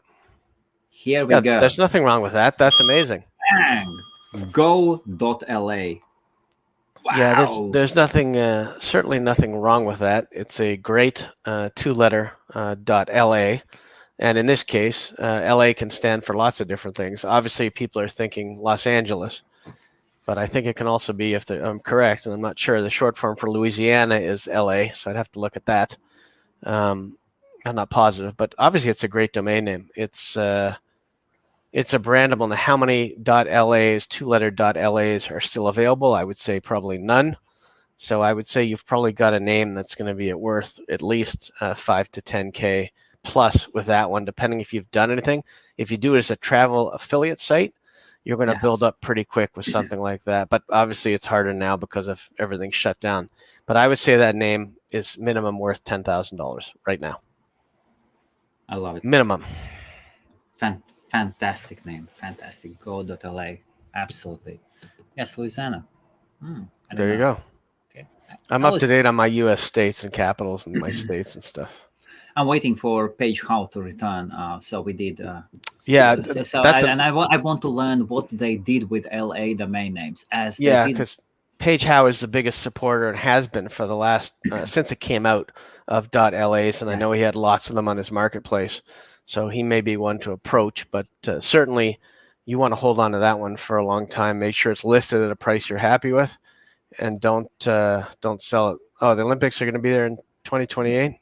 Speaker 1: Here we go.
Speaker 2: There's nothing wrong with that. That's amazing.
Speaker 1: Bang! Go.la. Wow.
Speaker 2: Yeah, there's nothing, certainly nothing wrong with that. It's a great 2-letter .la. And in this case, LA can stand for lots of different things. Obviously, people are thinking Los Angeles, but I think it can also be, if I'm correct, and I'm not sure, the short form for Louisiana is LA, so I'd have to look at that. I'm not positive, but obviously it's a great domain name. It's a brandable. Now, how many .las, 2-letter .las are still available? I would say probably none. So I would say you've probably got a name that's going to be worth at least 5 to 10K plus with that one, depending if you've done anything. If you do it as a travel affiliate site, you're going to build up pretty quick with something like that. But obviously it's harder now because of everything shut down. But I would say that name is minimum worth $10,000 right now.
Speaker 1: I love it.
Speaker 2: Minimum.
Speaker 1: Fantastic name. Fantastic. Go.la. Absolutely. Yes, Louisiana.
Speaker 2: There you go.
Speaker 1: Okay.
Speaker 2: I'm up to date on my U.S. states and capitals and my states and stuff.
Speaker 1: I'm waiting for Page How to return. So we did. I want to learn what they did with LA domain names.
Speaker 2: Because Page How is the biggest supporter and has been for the last since it came out of .las, and I know he had lots of them on his marketplace. So he may be one to approach, but certainly you want to hold on to that one for a long time. Make sure it's listed at a price you're happy with, and don't sell it. Oh, the Olympics are going to be there in 2028.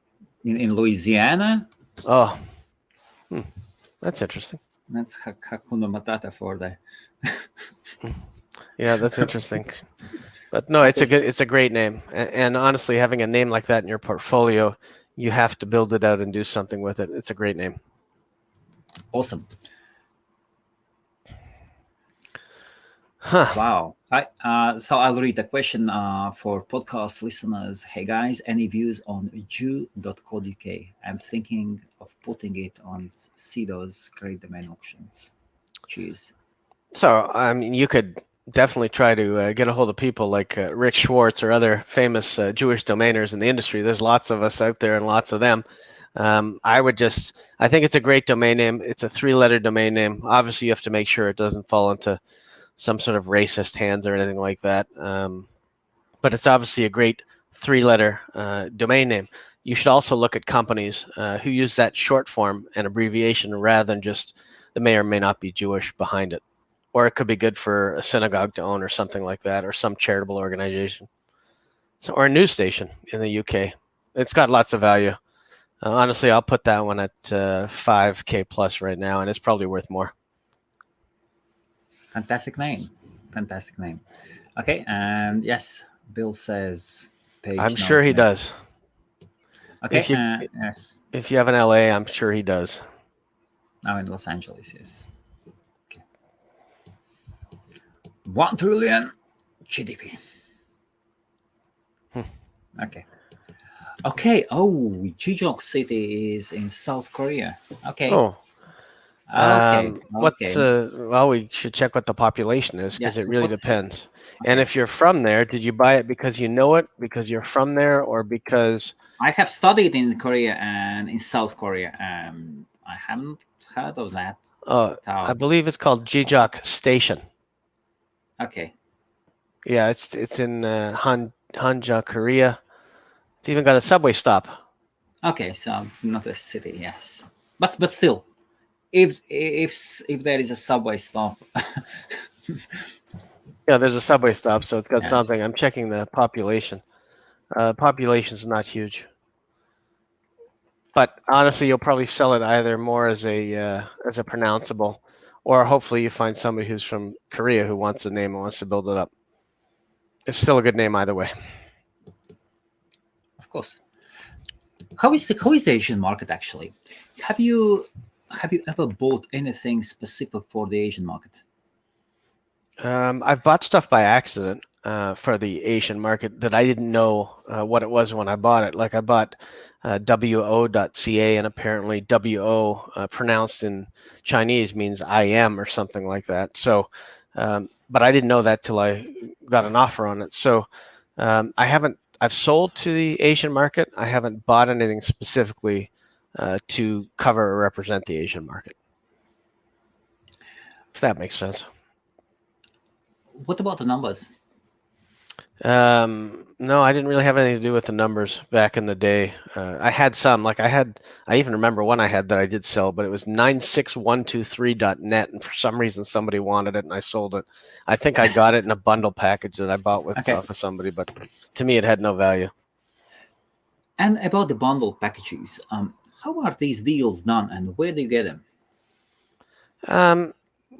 Speaker 1: In Louisiana?
Speaker 2: Oh, That's interesting.
Speaker 1: That's Hakuna Matata for the.
Speaker 2: Yeah, that's interesting. But no,
Speaker 1: Okay,
Speaker 2: it's a great name. And honestly, having a name like that in your portfolio, you have to build it out and do something with it. It's a great name.
Speaker 1: awesome.
Speaker 2: Huh.
Speaker 1: Wow. So I'll read the question for podcast listeners. Hey guys, any views on Jew.co.uk? I'm thinking of putting it on CEDO's Great Domain Auctions. Cheers.
Speaker 2: So, I mean, you could definitely try to get a hold of people like Rick Schwartz or other famous Jewish domainers in the industry. There's lots of us out there and lots of them. I think it's a great domain name. It's a 3-letter domain name. Obviously, you have to make sure it doesn't fall into some sort of racist hands or anything like that. But it's obviously a great 3-letter domain name. You should also look at companies who use that short form and abbreviation rather than just the may or may not be Jewish behind it. Or it could be good for a synagogue to own or something like that, or some charitable organization. So, or a news station in the UK. It's got lots of value. Honestly, I'll put that one at 5K plus right now, and it's probably worth more.
Speaker 1: Fantastic name. Fantastic name. Okay, and yes, Bill says page.
Speaker 2: I'm sure he does.
Speaker 1: Okay,
Speaker 2: yes. If you have an LA, I'm sure he does.
Speaker 1: Now in Los Angeles, yes. Okay. 1 trillion GDP. Okay. Okay. Oh, Jijok City is in South Korea. Okay.
Speaker 2: Oh.
Speaker 1: Okay.
Speaker 2: Well, we should check what the population is because it really depends.
Speaker 1: Okay.
Speaker 2: And if you're from there, did you buy it because you know it, because you're from there, or because
Speaker 1: I have studied in Korea and in South Korea? I haven't heard of that.
Speaker 2: I believe it's called Jijok Station.
Speaker 1: Okay.
Speaker 2: Yeah, it's in Hanja, Korea. It's even got a subway stop.
Speaker 1: Okay, so not a city, yes, but still, if there is a subway stop.
Speaker 2: Yeah, there's a subway stop, so it's got something. I'm checking the population. Population is not huge, but honestly, you'll probably sell it either more as a pronounceable, or hopefully you find somebody who's from Korea who wants a name and wants to build it up. It's still a good name either way.
Speaker 1: Of course. How is the Asian market actually? Have you ever bought anything specific for the Asian market?
Speaker 2: I've bought stuff by accident for the Asian market that I didn't know what it was when I bought it. Like I bought wo.ca, and apparently wo pronounced in Chinese means I am or something like that. So, but I didn't know that till I got an offer on it. So I've sold to the Asian market. I haven't bought anything specifically to cover or represent the Asian market. If that makes sense.
Speaker 1: What about the numbers?
Speaker 2: No, I didn't really have anything to do with the numbers back in the day. I had some, like I even remember one I had that I did sell, but it was 96123.net, and for some reason somebody wanted it and I sold it. I think I got it in a bundle package that I bought with off of somebody, but to me it had no value.
Speaker 1: And about the bundle packages, how are these deals done and where do you get them?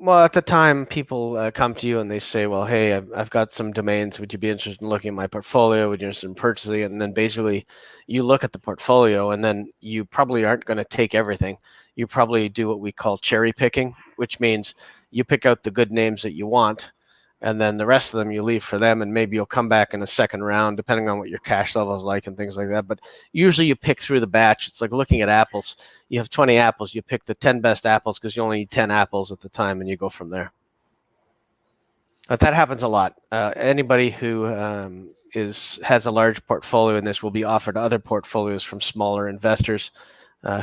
Speaker 2: Well, at the time, people come to you and they say, well, hey, I've got some domains. Would you be interested in looking at my portfolio? Would you be interested in purchasing it? And then basically you look at the portfolio and then you probably aren't going to take everything. You probably do what we call cherry picking, which means you pick out the good names that you want, and then the rest of them you leave for them, and maybe you'll come back in a second round, depending on what your cash level is like and things like that. But usually you pick through the batch. It's like looking at apples. You have 20 apples. You pick the 10 best apples because you only need 10 apples at the time, and you go from there. But that happens a lot. Anybody who has a large portfolio in this will be offered other portfolios from smaller investors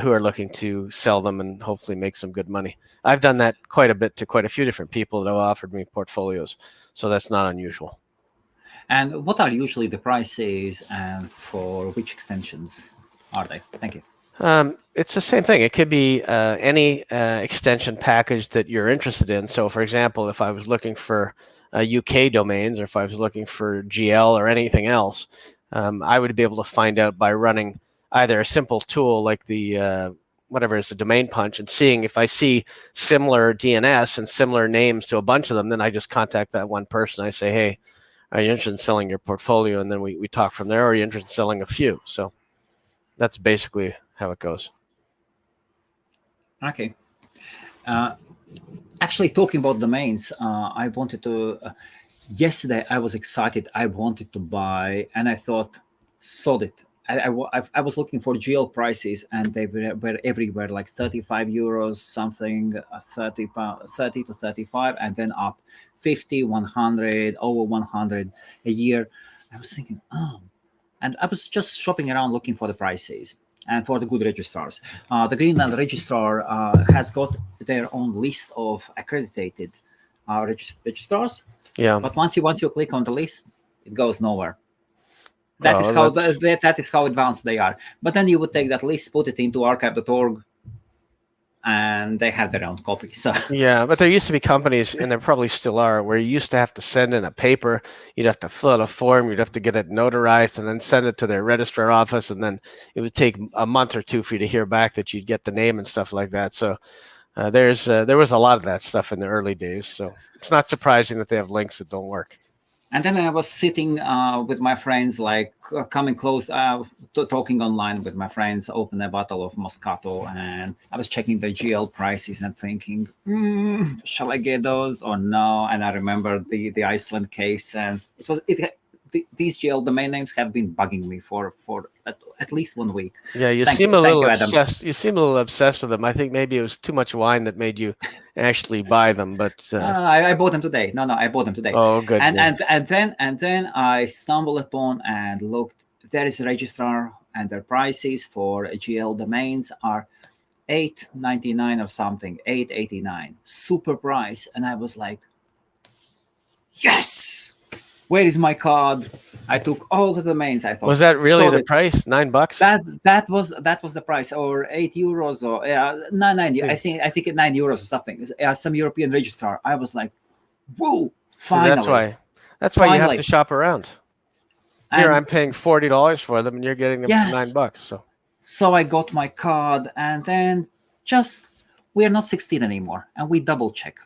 Speaker 2: who are looking to sell them and hopefully make some good money. I've done that quite a bit to quite a few different people that have offered me portfolios, so that's not unusual.
Speaker 1: And what are usually the prices and for which extensions are they? Thank you.
Speaker 2: It's the same thing. It could be any extension package that you're interested in. So, for example, if I was looking for UK domains, or if I was looking for GL or anything else, I would be able to find out by running either a simple tool like the whatever is the domain punch, and seeing if I see similar DNS and similar names to a bunch of them, then I just contact that one person. I say, hey, are you interested in selling your portfolio? And then we talk from there. Or are you interested in selling a few? So that's basically how it goes.
Speaker 1: Okay. Actually, talking about domains, I wanted to. Yesterday, I was excited. I wanted to buy, and I thought, sold it. I was looking for GL prices, and they were everywhere, like 35 euros, something, 30 to 35, and then up 50, 100, over 100 a year. I was thinking, oh, and I was just shopping around looking for the prices and for the good registrars. The Greenland registrar has got their own list of accredited registrars.
Speaker 2: Yeah.
Speaker 1: But once you click on the list, it goes nowhere. That is how advanced they are. But then you would take that list, put it into archive.org, and they have their own copy. So
Speaker 2: yeah, but there used to be companies, and there probably still are, where you used to have to send in a paper. You'd have to fill out a form. You'd have to get it notarized, and then send it to their registrar office, and then it would take a month or two for you to hear back that you'd get the name and stuff like that. So there was a lot of that stuff in the early days. So it's not surprising that they have links that don't work.
Speaker 1: And then I was sitting with my friends, like coming close, talking online with my friends, open a bottle of Moscato, and I was checking the GL prices and thinking, shall I get those or no? And I remember the Iceland case, and these GL domain names have been bugging me for at least 1 week.
Speaker 2: Yeah, you seem a little obsessed. You seem a little obsessed with them. I think maybe it was too much wine that made you actually buy them. But
Speaker 1: I bought them today. No, I bought them today.
Speaker 2: Oh, good.
Speaker 1: And then I stumbled upon and looked. There is a registrar, and their prices for GL domains are $8.99 or something, $8.89, super price. And I was like, yes. Where is my card? I took all the domains. I thought,
Speaker 2: was that really the price? $9?
Speaker 1: That was the price, or €8 or 9. I think €9 or something. Some European registrar. I was like, whoa! Finally,
Speaker 2: so that's why you have to shop around. Here, I'm paying $40 for them, and you're getting them for $9.
Speaker 1: So I got my card, and then we are not 16 anymore, and we double check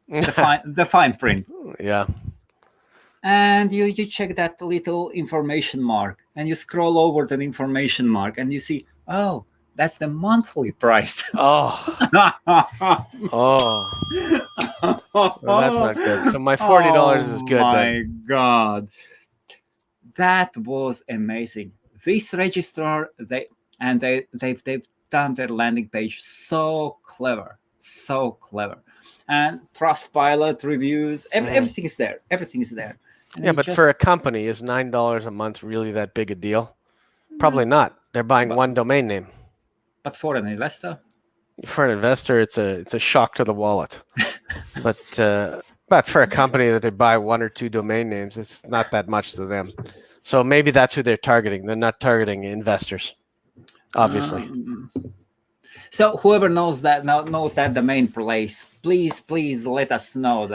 Speaker 1: the fine print.
Speaker 2: Yeah.
Speaker 1: And you check that little information mark, and you scroll over the information mark, and you see, oh, that's the monthly price.
Speaker 2: Oh. Oh. Well, that's not good. So my $40 is good.
Speaker 1: Oh my God. That was amazing. This registrar, they've done their landing page so clever. And Trustpilot reviews, everything is there. Everything is there. And
Speaker 2: yeah, but for a company, is $9 a month really that big a deal? Probably not. They're buying one domain name.
Speaker 1: But for an investor?
Speaker 2: For an investor, it's a shock to the wallet. But for a company that they buy one or two domain names, it's not that much to them. So maybe that's who they're targeting. They're not targeting investors, obviously.
Speaker 1: So whoever knows that domain place, please let us know.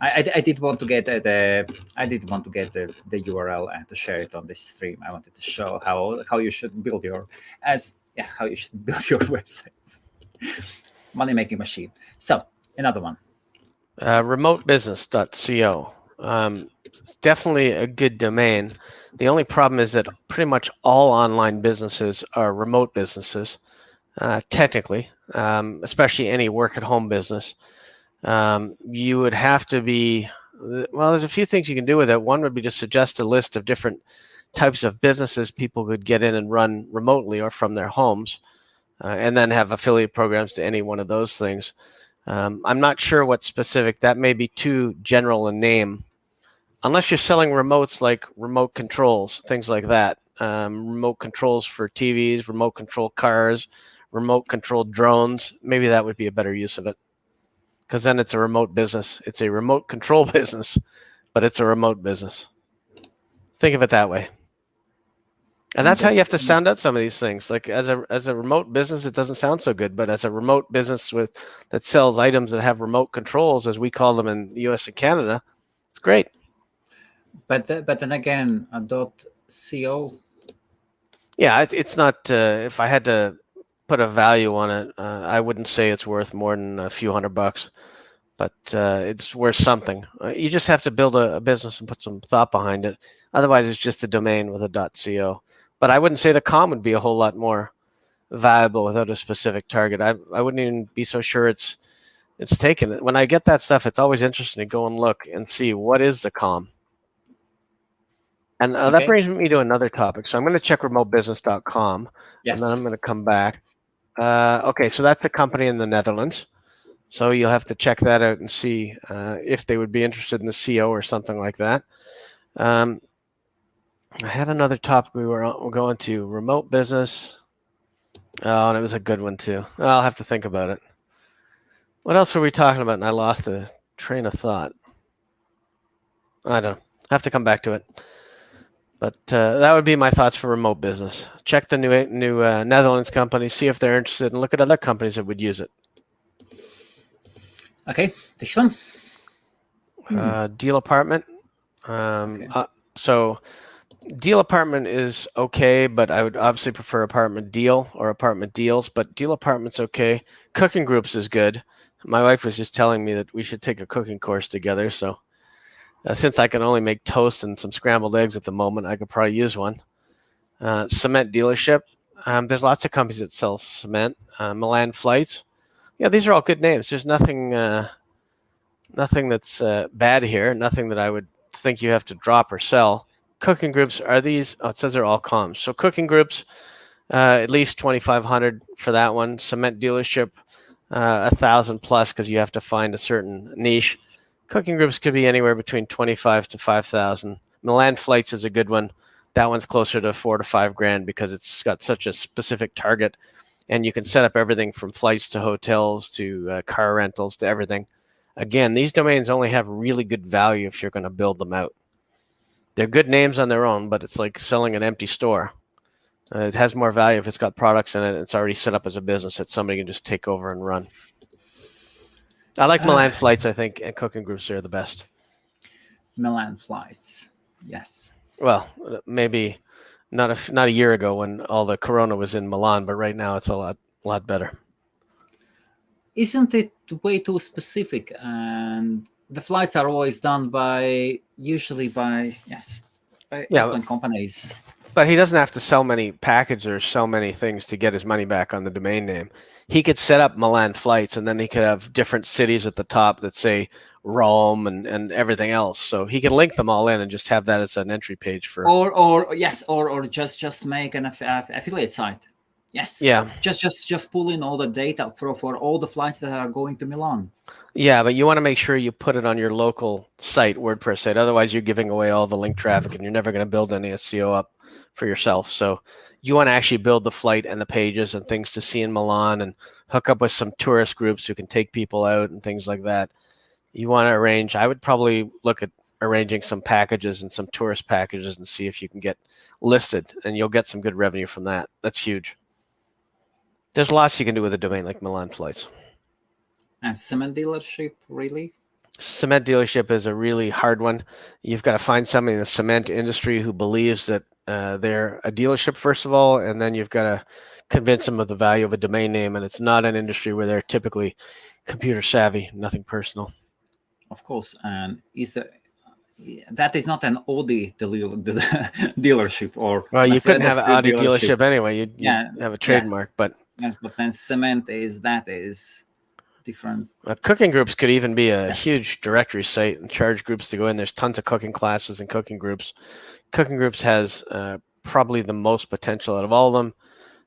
Speaker 1: I did want to get the URL and to share it on this stream. I wanted to show how you should build your websites. Money making machine. So another one.
Speaker 2: Remotebusiness.co. Definitely a good domain. The only problem is that pretty much all online businesses are remote businesses, technically, especially any work-at-home business. You would have to be, well, there's a few things you can do with it. One would be to suggest a list of different types of businesses people could get in and run remotely or from their homes, and then have affiliate programs to any one of those things. I'm not sure what specific, that may be too general a name, unless you're selling remotes like remote controls, things like that. Remote controls for TVs, remote control cars, remote controlled drones. Maybe that would be a better use of it. Because then it's a remote business. It's a remote control business, but it's a remote business. Think of it that way. And that's how you have to sound out some of these things. Like as a remote business, it doesn't sound so good, but as a remote business that sells items that have remote controls, as we call them in the US and Canada, it's great.
Speaker 1: But then again, .co.
Speaker 2: Yeah, it's not. If I had to put a value on it. I wouldn't say it's worth more than a few $100, but it's worth something. You just have to build a business and put some thought behind it. Otherwise, it's just a domain with a .co. But I wouldn't say the com would be a whole lot more valuable without a specific target. I wouldn't even be so sure it's taken. When I get that stuff, it's always interesting to go and look and see what is the com. And that brings me to another topic. So I'm going to check remotebusiness.com, and then I'm going to come back. Okay, so that's a company in the Netherlands. So you'll have to check that out and see if they would be interested in the CO or something like that. I had another topic we were going to, remote business. Oh, and it was a good one too. I'll have to think about it. What else were we talking about? And I lost the train of thought. I don't know. I have to come back to it. But that would be my thoughts for remote business. Check the new Netherlands company, see if they're interested, and look at other companies that would use it.
Speaker 1: Okay, this one.
Speaker 2: Deal apartment. So deal apartment is okay, but I would obviously prefer apartment deal or apartment deals. But deal apartment's okay. Cooking groups is good. My wife was just telling me that we should take a cooking course together. So since I can only make toast and some scrambled eggs at the moment, I could probably use one. Cement dealership. There's lots of companies that sell cement. Milan Flights. Yeah, these are all good names. There's nothing that's bad here. Nothing that I would think you have to drop or sell. Cooking groups, are these? Oh, it says they're all comms. So cooking groups, at least 2,500 for that one. Cement dealership, 1,000 plus because you have to find a certain niche. Cooking groups could be anywhere between 25 to 5,000. Milan Flights is a good one. That one's closer to 4 to 5 grand because it's got such a specific target, and you can set up everything from flights to hotels to car rentals to everything. Again, these domains only have really good value if you're going to build them out. They're good names on their own, but it's like selling an empty store. It has more value if it's got products in it. It's already set up as a business that somebody can just take over and run. I like Milan Flights, I think, and cooking groups are the best.
Speaker 1: Milan Flights, yes.
Speaker 2: Well, maybe not a year ago when all the corona was in Milan, but right now it's a lot better.
Speaker 1: Isn't it way too specific? And the flights are always done usually by airline companies.
Speaker 2: But he doesn't have to sell many packages or sell many things to get his money back on the domain name. He could set up Milan Flights, and then he could have different cities at the top that say Rome and everything else. So he can link them all in and just have that as an entry page for.
Speaker 1: Or just make an affiliate site. Yes.
Speaker 2: Yeah.
Speaker 1: Just pull in all the data for all the flights that are going to Milan.
Speaker 2: Yeah, but you want to make sure you put it on your local site, WordPress site. Otherwise, you're giving away all the link traffic, and you're never going to build any SEO up for yourself. So you want to actually build the flight and the pages and things to see in Milan, and hook up with some tourist groups who can take people out and things like that. You want to arrange. I would probably look at arranging some packages and some tourist packages and see if you can get listed, and you'll get some good revenue from that. That's huge. There's lots you can do with a domain like Milan Flights.
Speaker 1: And cement dealership, really?
Speaker 2: Cement dealership is a really hard one. You've got to find somebody in the cement industry who believes that they're a dealership, first of all, and then you've got to convince them of the value of a domain name, and it's not an industry where they're typically computer savvy, nothing personal.
Speaker 1: Of course, and that is not an Audi dealership, or
Speaker 2: well, you couldn't have an Audi dealership anyway. You'd have a trademark, but
Speaker 1: then cement is different.
Speaker 2: Cooking groups could even be a huge directory site and charge groups to go in. There's tons of cooking classes and cooking groups. Cooking groups has probably the most potential out of all of them,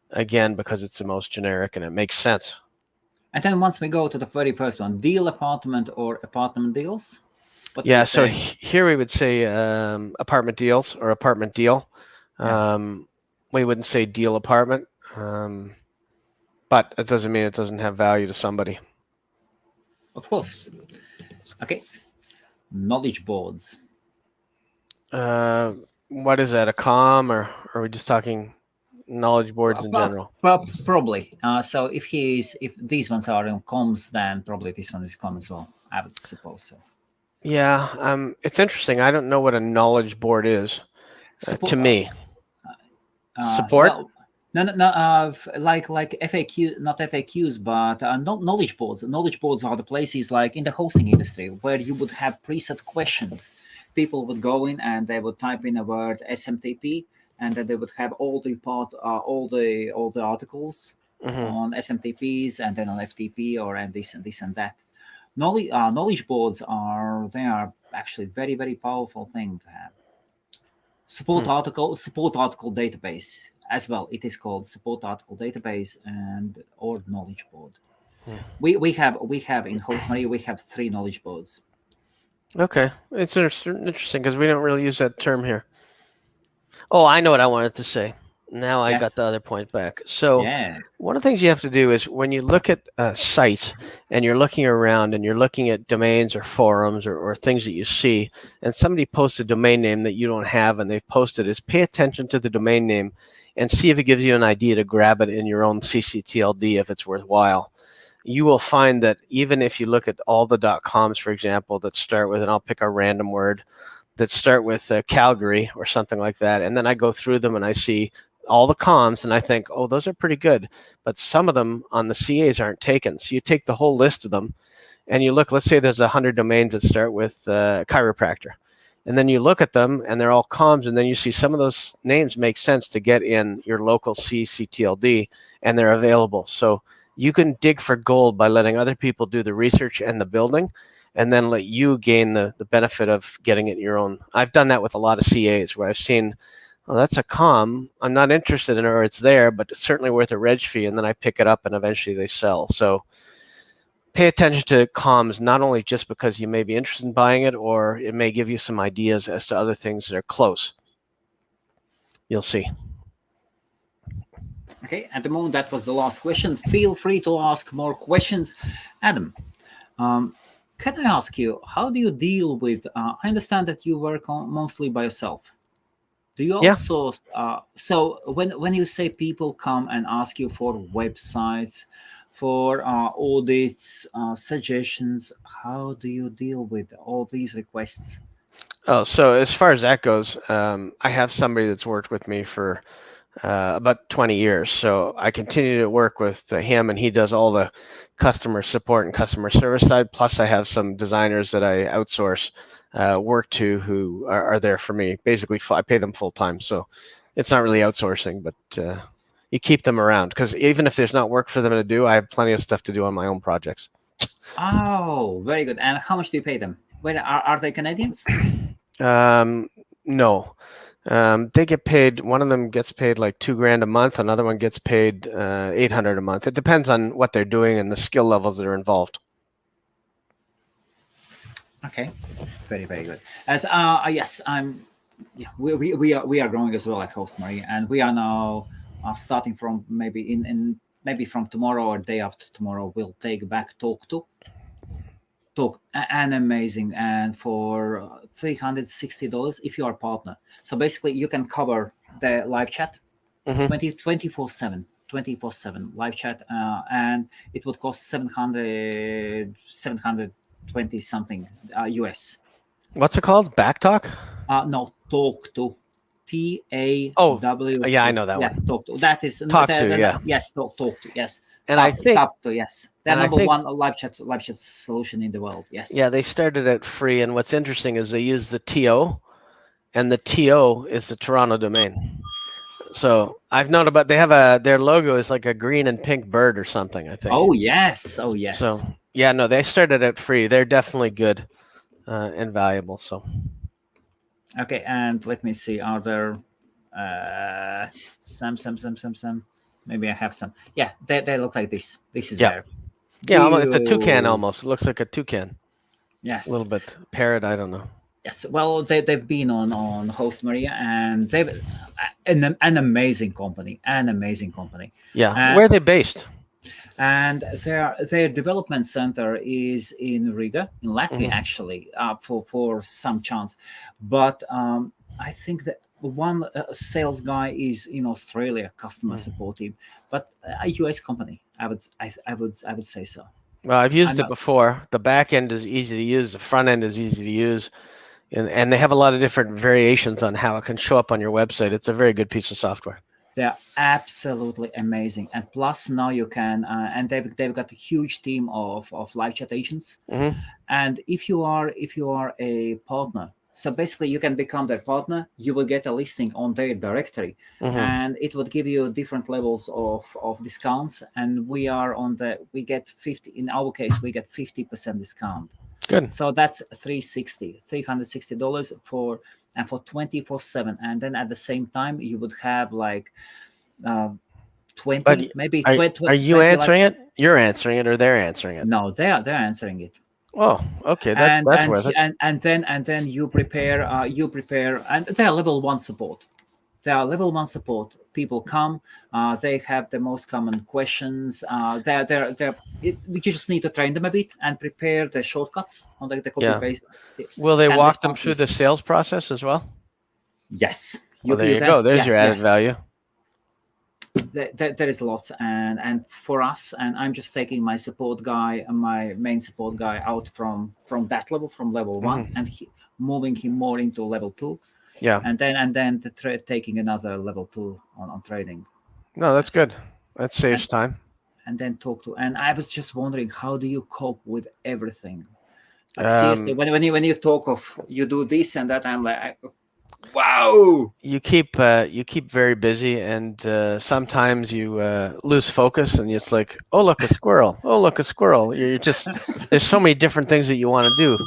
Speaker 2: again, because it's the most generic and it makes sense.
Speaker 1: And then once we go to the very first one, deal apartment or apartment deals?
Speaker 2: So here we would say apartment deals or apartment deal. We wouldn't say deal apartment, but it doesn't mean it doesn't have value to somebody.
Speaker 1: Of course. Okay. Knowledge boards.
Speaker 2: What is that, a com, or are we just talking knowledge boards in general?
Speaker 1: Probably. So if these ones are in comms, then probably this one is com as well. I would suppose so.
Speaker 2: Yeah, it's interesting. I don't know what a knowledge board is to me. Support?
Speaker 1: No, no, no. Like FAQ, not FAQs, but knowledge boards. Knowledge boards are the places like in the hosting industry where you would have preset questions. People would go in and they would type in a word SMTP, and then they would have all the articles
Speaker 2: Hmm.
Speaker 1: on SMTPs and then on FTP or and this and that. Knowledge boards are actually very powerful thing to have. Support article database as well. It is called support article database and or knowledge board. We have in HostMaria we have three knowledge boards.
Speaker 2: Okay, it's interesting because we don't really use that term here. Oh, I know what I wanted to say. Now I got
Speaker 1: Yes.
Speaker 2: the other point back. So,
Speaker 1: Yeah.
Speaker 2: one of the things you have to do is when you look at sites and you're looking around and you're looking at domains or forums or things that you see, and somebody posts a domain name that you don't have and they've posted, is pay attention to the domain name and see if it gives you an idea to grab it in your own ccTLD if it's worthwhile. You will find that even if you look at all the .coms, for example, that start with, and I'll pick a random word, that start with Calgary or something like that, and then I go through them and I see all the comms and I think, oh, those are pretty good, but some of them on the CAs aren't taken. So you take the whole list of them and you look. Let's say there's 100 domains that start with chiropractor, and then you look at them and they're all comms, and then you see some of those names make sense to get in your local ccTLD, and they're available. So you can dig for gold by letting other people do the research and the building, and then let you gain the benefit of getting it in your own. I've done that with a lot of CAs where I've seen, well, that's a com. I'm not interested in it, or it's there, but it's certainly worth a reg fee, and then I pick it up and eventually they sell. So pay attention to comms, not only just because you may be interested in buying it, or it may give you some ideas as to other things that are close. You'll see.
Speaker 1: Okay. At the moment, that was the last question. Feel free to ask more questions, Adam. Can I ask you, how do you deal with? I understand that you work mostly by yourself. Do you
Speaker 2: Yeah.
Speaker 1: also so when you say people come and ask you for websites, for audits, suggestions, how do you deal with all these requests?
Speaker 2: Oh, so as far as that goes, I have somebody that's worked with me for about 20 years. So I continue to work with him, and he does all the customer support and customer service side. Plus, I have some designers that I outsource work to who are there for me. Basically, I pay them full time. So it's not really outsourcing, but you keep them around because even if there's not work for them to do, I have plenty of stuff to do on my own projects.
Speaker 1: Oh, very good. And how much do you pay them? Where are they Canadians?
Speaker 2: No. They get paid. One of them gets paid like $2,000 a month. Another one gets paid $800 a month. It depends on what they're doing and the skill levels that are involved.
Speaker 1: Okay, very good. As yes, I'm. Yeah, we are growing as well at HostMaria, and we are now starting from maybe in maybe from tomorrow or day after tomorrow. We'll take back talk and amazing, and for $360 if you are a partner. So basically, you can cover the live chat
Speaker 2: Mm-hmm.
Speaker 1: 24/7 24/7 live chat, and it would cost 720 something US.
Speaker 2: What's it called? Backtalk?
Speaker 1: No, talk to
Speaker 2: Oh,
Speaker 1: TAW.
Speaker 2: yeah, I know that
Speaker 1: Yes,
Speaker 2: one.
Speaker 1: talk to. That is
Speaker 2: Talk to, yeah.
Speaker 1: yes, talk to. Yes,
Speaker 2: And I think,
Speaker 1: talk to. Yes, they're
Speaker 2: and I
Speaker 1: number
Speaker 2: think,
Speaker 1: one live chat solution in the world. Yes.
Speaker 2: yeah, they started it free. And what's interesting is they use the TO, and the TO is the Toronto domain. So I've known about, they have their logo is like a green and pink bird or something, I think.
Speaker 1: Oh yes. Oh yes.
Speaker 2: So yeah, no, they started it free. They're definitely good and valuable. So
Speaker 1: Okay, and let me see. Are there some? Maybe I have some. Yeah, they look like this. This is
Speaker 2: yeah,
Speaker 1: there.
Speaker 2: yeah, it's a toucan
Speaker 1: View.
Speaker 2: almost. It looks like a toucan, a little
Speaker 1: Yes.
Speaker 2: bit parrot. I don't know.
Speaker 1: Yes. Well, they've been on HostMaria, and they've an amazing company. An amazing company.
Speaker 2: Yeah, where are they based?
Speaker 1: And their development center is in Riga, in Latvia,
Speaker 2: Mhm.
Speaker 1: actually, for some chance. But I think that one sales guy is in Australia, customer support team, but a US company. I would say so.
Speaker 2: Well, I've
Speaker 1: I'm
Speaker 2: used it
Speaker 1: not.
Speaker 2: before. The back end is easy to use. The front end is easy to use, and they have a lot of different variations on how it can show up on your website. It's a very good piece of software.
Speaker 1: They're absolutely amazing, and plus now you can, and they've got a huge team of live chat agents.
Speaker 2: Hmm.
Speaker 1: And if you are a partner, so basically you can become their partner. You will get a listing on their directory,
Speaker 2: Hmm.
Speaker 1: and it would give you different levels of discounts. And we get 50. In our case, we get 50% discount.
Speaker 2: Good.
Speaker 1: So that's $360 for 24/7. And then at the same time, you would have like uh,
Speaker 2: But
Speaker 1: 20, maybe
Speaker 2: are
Speaker 1: 20,
Speaker 2: are you
Speaker 1: 20 like.
Speaker 2: answering it? You're answering it, or they're answering it?
Speaker 1: No, they're answering it.
Speaker 2: Oh, okay. That's
Speaker 1: and
Speaker 2: that's
Speaker 1: and
Speaker 2: worth it.
Speaker 1: and then you prepare, and they are level 1 support. They are level 1 support. People come, they have the most common questions. You just need to train them a bit and prepare the shortcuts on the copy
Speaker 2: Yeah.
Speaker 1: paste.
Speaker 2: Will they
Speaker 1: Can
Speaker 2: walk them
Speaker 1: respond
Speaker 2: through the
Speaker 1: easy.
Speaker 2: sales process as well?
Speaker 1: Yes,
Speaker 2: Well, there
Speaker 1: you
Speaker 2: you
Speaker 1: can.
Speaker 2: go. There's
Speaker 1: Yes,
Speaker 2: your added
Speaker 1: yes.
Speaker 2: value.
Speaker 1: There is lots, and for us, and I'm just taking my support guy, my main support guy, out from that level, from level 1,
Speaker 2: Hmm.
Speaker 1: and moving him more into level 2,
Speaker 2: Yeah.
Speaker 1: and then taking another level 2 on trading.
Speaker 2: No, that's good.
Speaker 1: That's-
Speaker 2: That
Speaker 1: and
Speaker 2: saves time.
Speaker 1: and then talk to. And I was just wondering, how do you cope with everything? Like seriously,
Speaker 2: Um,
Speaker 1: when you talk of you do this and that, I'm like, wow.
Speaker 2: you keep very busy, and sometimes you lose focus, and it's like, oh look, a squirrel! Oh look, a squirrel! You're just there's so many different things that you want to do.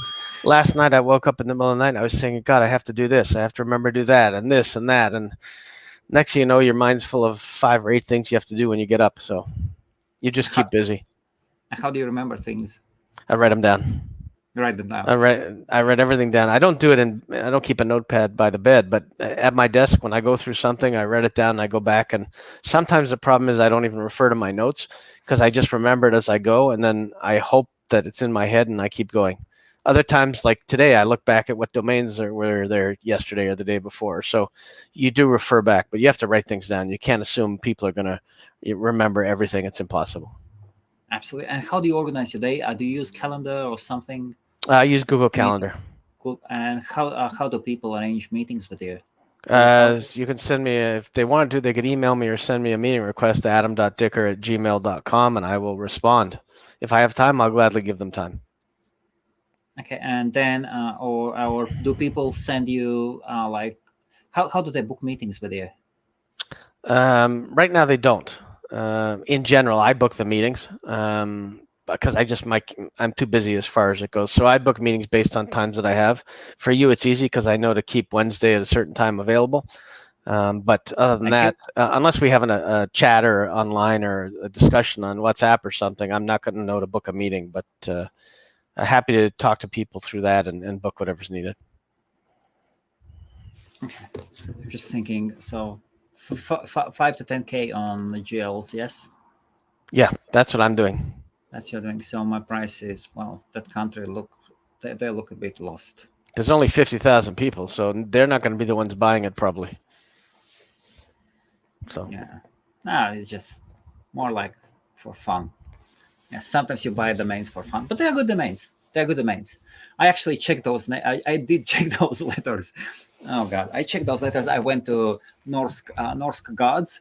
Speaker 2: Last night I woke up in the middle of the night and I was saying, God, I have to do this. I have to remember to do that and this and that. And next thing you know, your mind's full of 5 or 8 things you have to do when you get up. So you just
Speaker 1: How,
Speaker 2: keep busy.
Speaker 1: how do you remember things?
Speaker 2: I write them down.
Speaker 1: Write them down.
Speaker 2: I write everything down. I don't keep a notepad by the bed, but at my desk when I go through something, I write it down and I go back. And sometimes the problem is I don't even refer to my notes because I just remember it as I go, and then I hope that it's in my head and I keep going. Other times, like today, I look back at what domains were there yesterday or the day before. So you do refer back, but you have to write things down. You can't assume people are going to remember everything. It's impossible.
Speaker 1: Absolutely. And how do you organize your day? Do you use calendar or something?
Speaker 2: I use Google
Speaker 1: Meet.
Speaker 2: Calendar.
Speaker 1: Cool. And how do people arrange meetings with you? How
Speaker 2: You can send me, if they want to, they could email me or send me a meeting request to adam.dicker@gmail.com, and I will respond. If I have time, I'll gladly give them time.
Speaker 1: Okay, and then or do people send you like how do they book meetings with you?
Speaker 2: Right now, they don't. In general, I book the meetings because I'm too busy as far as it goes. So I book meetings based on times that I have. For you, it's easy because I know to keep Wednesday at a certain time available. But other than
Speaker 1: Thank you.
Speaker 2: that, unless we have a chat or online or a discussion on WhatsApp or something, I'm not going to know to book a meeting. But happy to talk to people through that and book whatever's needed.
Speaker 1: Okay, I'm just thinking. So 5 to 10K on the GLs, yes,
Speaker 2: Yeah, that's what I'm doing.
Speaker 1: that's your doing. So my price is, well, that country they look a bit lost.
Speaker 2: There's only 50,000 people, so they're not going to be the ones buying it probably. So
Speaker 1: Yeah, no, it's just more like for fun. Yeah, sometimes you buy domains for fun, but they are good domains. They are good domains. I actually checked those. I did check those letters. Oh God, I checked those letters. I went to Norse gods,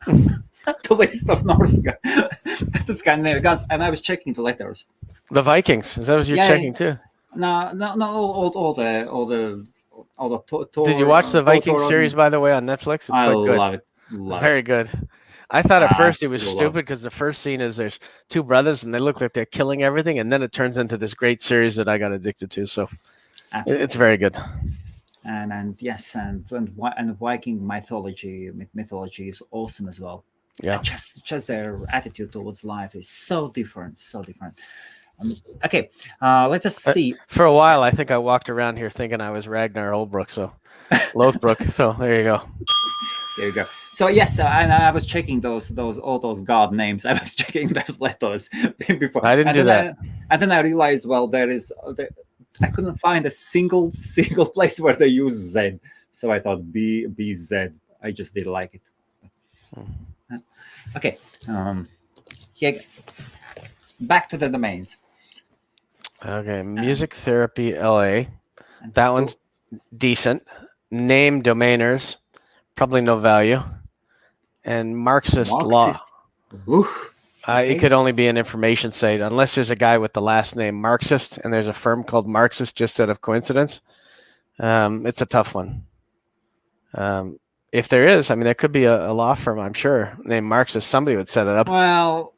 Speaker 1: the list of Norse the Scandinavian gods, and I was checking the letters.
Speaker 2: the Vikings, is that what you're
Speaker 1: Yeah,
Speaker 2: checking too?
Speaker 1: no, no, no, all the
Speaker 2: Did you watch the Viking
Speaker 1: Thor.
Speaker 2: series, by the way, on Netflix? It's
Speaker 1: I
Speaker 2: quite good.
Speaker 1: love it.
Speaker 2: It's
Speaker 1: Love it.
Speaker 2: very good. I thought at first it was
Speaker 1: Absolutely love
Speaker 2: stupid because the first scene is there's 2 brothers and they look like they're killing everything, and then it turns into this great series that I got addicted to. So
Speaker 1: Absolutely.
Speaker 2: it's very good.
Speaker 1: And yes, and Viking mythology is awesome as well.
Speaker 2: Yeah.
Speaker 1: Just their attitude towards life is so different, so different. Okay, let us see.
Speaker 2: For a while, I think I walked around here thinking I was Ragnar Olbrook, so Lothbrok. So there you go.
Speaker 1: There you go. So yes, and I was checking all those god names. I was checking those letters before.
Speaker 2: I didn't do that.
Speaker 1: And then I realized, well, I couldn't find a single place where they use Z. So I thought BZ. I just didn't like it. Okay. Here, back to the domains.
Speaker 2: Okay, Music Therapy LA. That one's decent. Name domainers, probably no value. and Marxist law.
Speaker 1: Marxist. Oof.
Speaker 2: It could only be an information site unless there's a guy with the last name Marxist and there's a firm called Marxist just out of coincidence. It's a tough one. If there is, I mean, there could be a law firm, I'm sure, named Marxist. Somebody would set it up.
Speaker 1: Well,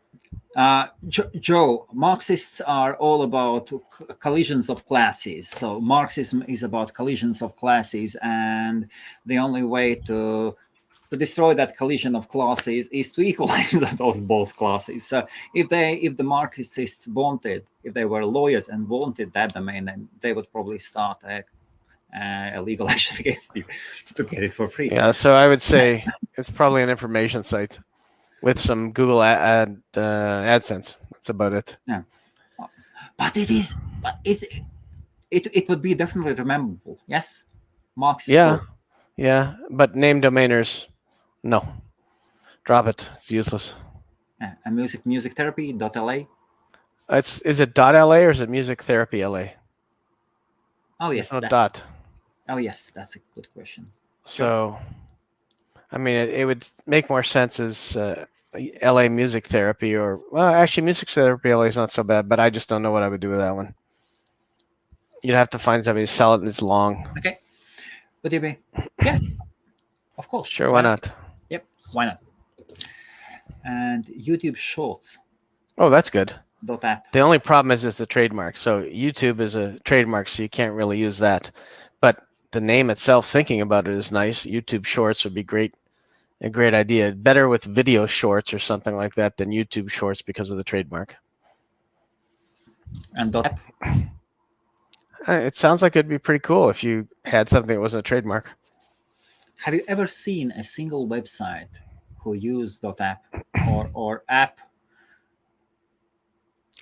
Speaker 1: Joe, Marxists are all about collisions of classes. So Marxism is about collisions of classes, and the only way to destroy that collision of classes is to equalize those both classes. So if the Marxists wanted, if they were lawyers and wanted that domain, then they would probably start a legal action against you to get it for free.
Speaker 2: Yeah, so I would say it's probably an information site with some Google AdSense. That's about it.
Speaker 1: Yeah, but it would be definitely rememberable. Yes, Marxist.
Speaker 2: Yeah, but name domainers, no, drop it. It's useless.
Speaker 1: And music therapy.la.
Speaker 2: Is it .la or is it music therapy LA?
Speaker 1: Oh yes,
Speaker 2: no dot.
Speaker 1: Oh yes, that's a good question.
Speaker 2: So, I mean, it would make more sense as LA Music Therapy, or well, actually, Music Therapy LA is not so bad, but I just don't know what I would do with that one. You'd have to find somebody to sell it, and it's long.
Speaker 1: Okay, would you be? Yeah, of course.
Speaker 2: Sure, why not?
Speaker 1: Yep, why not? And YouTube Shorts.
Speaker 2: Oh, that's good.
Speaker 1: .app.
Speaker 2: The only problem is the trademark. So YouTube is a trademark, so you can't really use that. But the name itself, thinking about it, is nice. YouTube Shorts would be great. A great idea. Better with video shorts or something like that than YouTube Shorts because of the trademark.
Speaker 1: And .app.
Speaker 2: It sounds like it'd be pretty cool if you had something that wasn't a trademark.
Speaker 1: Have you ever seen a single website who used .app or app?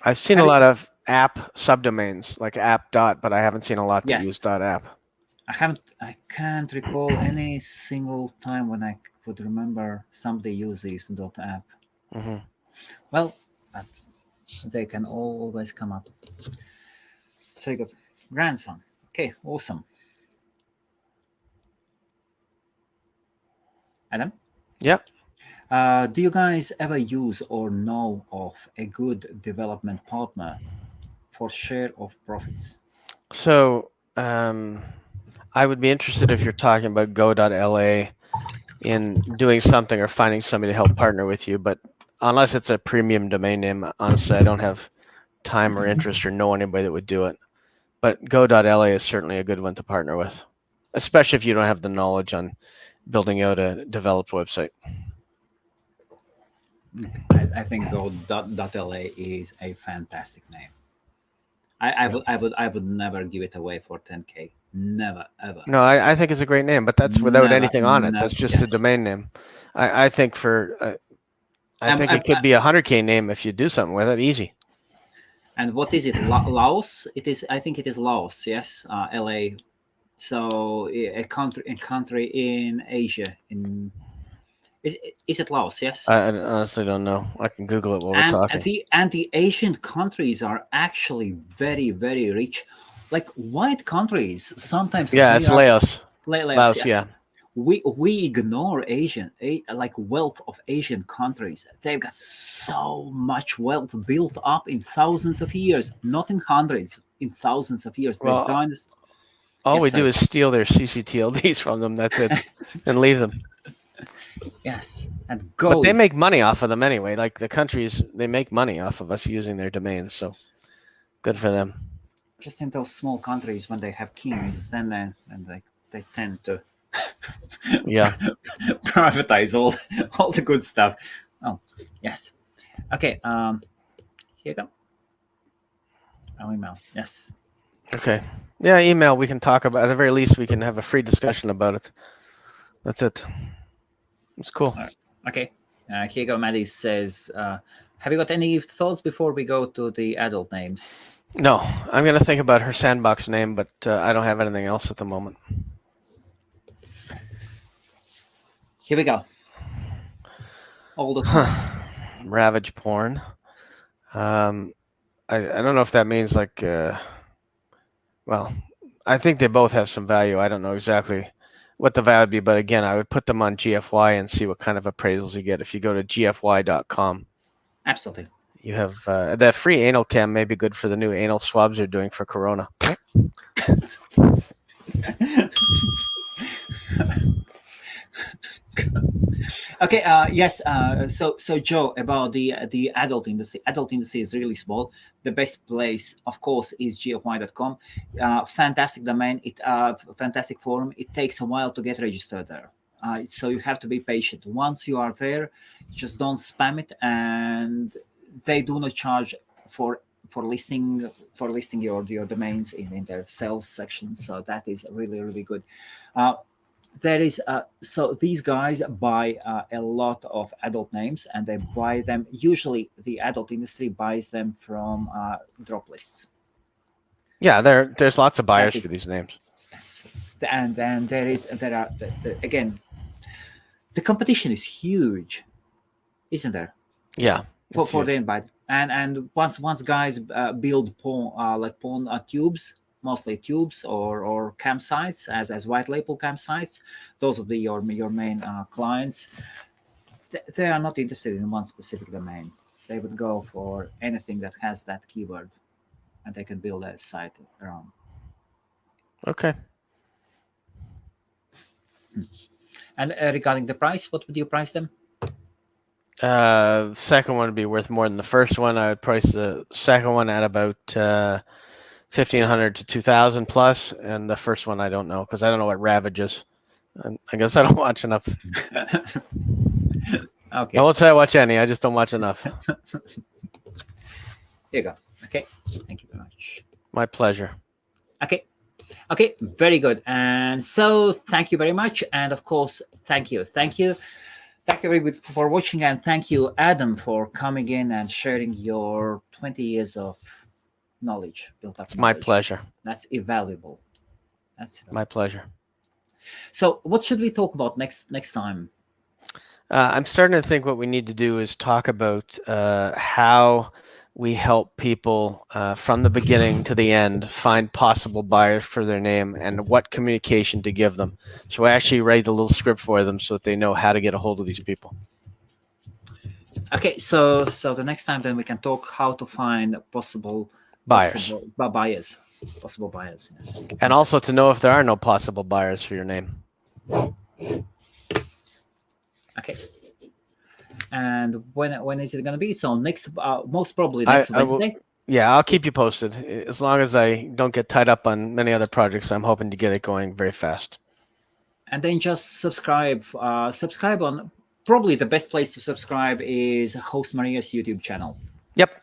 Speaker 2: I've seen a lot of app subdomains like app dot, but I haven't seen a lot that use .app.
Speaker 1: I can't recall any single time when I could remember somebody uses .app.
Speaker 2: Mm-hmm.
Speaker 1: Well, they can always come up. So you got grandson. Okay, awesome. Adam?
Speaker 2: Yeah.
Speaker 1: Do you guys ever use or know of a good development partner for share of profits?
Speaker 2: So I would be interested if you're talking about go.la in doing something or finding somebody to help partner with you. But unless it's a premium domain name, honestly, I don't have time or interest or know anybody that would do it. But go.la is certainly a good one to partner with, especially if you don't have the knowledge on building out a developed website.
Speaker 1: I think go.la is a fantastic name. I would never give it away for 10K. Never ever.
Speaker 2: No, I think it's a great name, but that's without anything on it. That's just a domain name. I think it could be a 100K name if you do something with it. Easy.
Speaker 1: And what is it? Laos? It is. I think it is Laos. Yes, LA. So a country in Asia. Is it Laos? Yes.
Speaker 2: I honestly don't know. I can Google it while we're talking.
Speaker 1: The Asian countries are actually very, very rich. Like white countries, sometimes.
Speaker 2: Yeah, it's Laos.
Speaker 1: Laos, yes.
Speaker 2: Yeah.
Speaker 1: We ignore like wealth of Asian countries. They've got so much wealth built up in thousands of years, not in hundreds, in thousands of years.
Speaker 2: Well, all we do is steal their CCTLDs from them. That's it, and leave them.
Speaker 1: Yes,
Speaker 2: but they make money off of them anyway. Like the countries, they make money off of us using their domains. So good for them.
Speaker 1: Just in those small countries, when they have kings, then they tend to privatize all the good stuff. Oh yes, okay. Here you go. I'll email. Yes.
Speaker 2: Okay. Yeah, email. We can talk about. At the very least, we can have a free discussion about it. That's it. It's cool.
Speaker 1: Right. Okay. Here you go. Maddie says, "Have you got any thoughts before we go to the adult names?"
Speaker 2: No, I'm going to think about her sandbox name, but I don't have anything else at the moment.
Speaker 1: Here we go. All the times.
Speaker 2: Ravage porn. I don't know if that means like, well, I think they both have some value. I don't know exactly what the value would be. But again, I would put them on GFY and see what kind of appraisals you get. If you go to gfy.com,
Speaker 1: Absolutely.
Speaker 2: you have that free anal cam may be good for the new anal swabs they're doing for Corona.
Speaker 1: Okay. Yes. So Joe, about the adult industry. Adult industry is really small. The best place, of course, is gfy.com. Fantastic domain. Fantastic forum. It takes a while to get registered there. So you have to be patient. Once you are there, just don't spam it, and they do not charge for listing your domains in their sales section. So that is really, really good. There is so these guys buy a lot of adult names, and they buy them. Usually, the adult industry buys them from drop lists.
Speaker 2: Yeah, there's lots of buyers for these names.
Speaker 1: Yes, and then there are again, the competition is huge, isn't there?
Speaker 2: Yeah,
Speaker 1: for the invite, and once guys build porn tubes. Mostly tubes or campsites as white label campsites. Those will be your main clients. They are not interested in one specific domain. They would go for anything that has that keyword, and they can build a site around.
Speaker 2: Okay.
Speaker 1: And regarding the price, what would you price them?
Speaker 2: Second one would be worth more than the first one. I would price the second one at about 1,500 to 2,000 plus, and the first one I don't know because I don't know what Ravage is. I guess I don't watch enough.
Speaker 1: Okay.
Speaker 2: I won't say I watch any. I just don't watch enough.
Speaker 1: Here you go. Okay. Thank you very much.
Speaker 2: My pleasure.
Speaker 1: Okay. Very good. And so thank you very much. And of course, thank you everybody for watching, and thank you, Adam, for coming in and sharing your 20 years of knowledge built up.
Speaker 2: It's my pleasure.
Speaker 1: That's invaluable.
Speaker 2: My pleasure.
Speaker 1: So what should we talk about next time?
Speaker 2: I'm starting to think what we need to do is talk about how we help people from the beginning to the end find possible buyers for their name and what communication to give them. So I actually write a little script for them so that they know how to get a hold of these people.
Speaker 1: Okay, so the next time then we can talk how to find possible buyers. Yes.
Speaker 2: And also to know if there are no possible buyers for your name.
Speaker 1: Okay. And when is it going to be? So next, most probably next Wednesday.
Speaker 2: Yeah, I'll keep you posted. As long as I don't get tied up on many other projects, I'm hoping to get it going very fast.
Speaker 1: And then just subscribe. Subscribe on, probably the best place to subscribe is HostMaria's YouTube channel.
Speaker 2: Yep.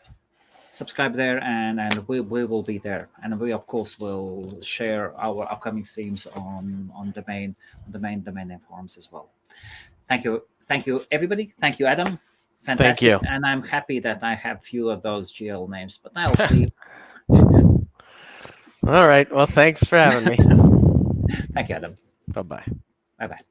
Speaker 1: Subscribe there, and we will be there, and we of course will share our upcoming streams on the main name forums as well. Thank you everybody. Thank you, Adam. Fantastic.
Speaker 2: Thank you.
Speaker 1: And I'm happy that I have few of those GL names, but I'll leave.
Speaker 2: All right. Well, thanks for having me.
Speaker 1: Thank you, Adam.
Speaker 2: Bye-bye.
Speaker 1: Bye-bye.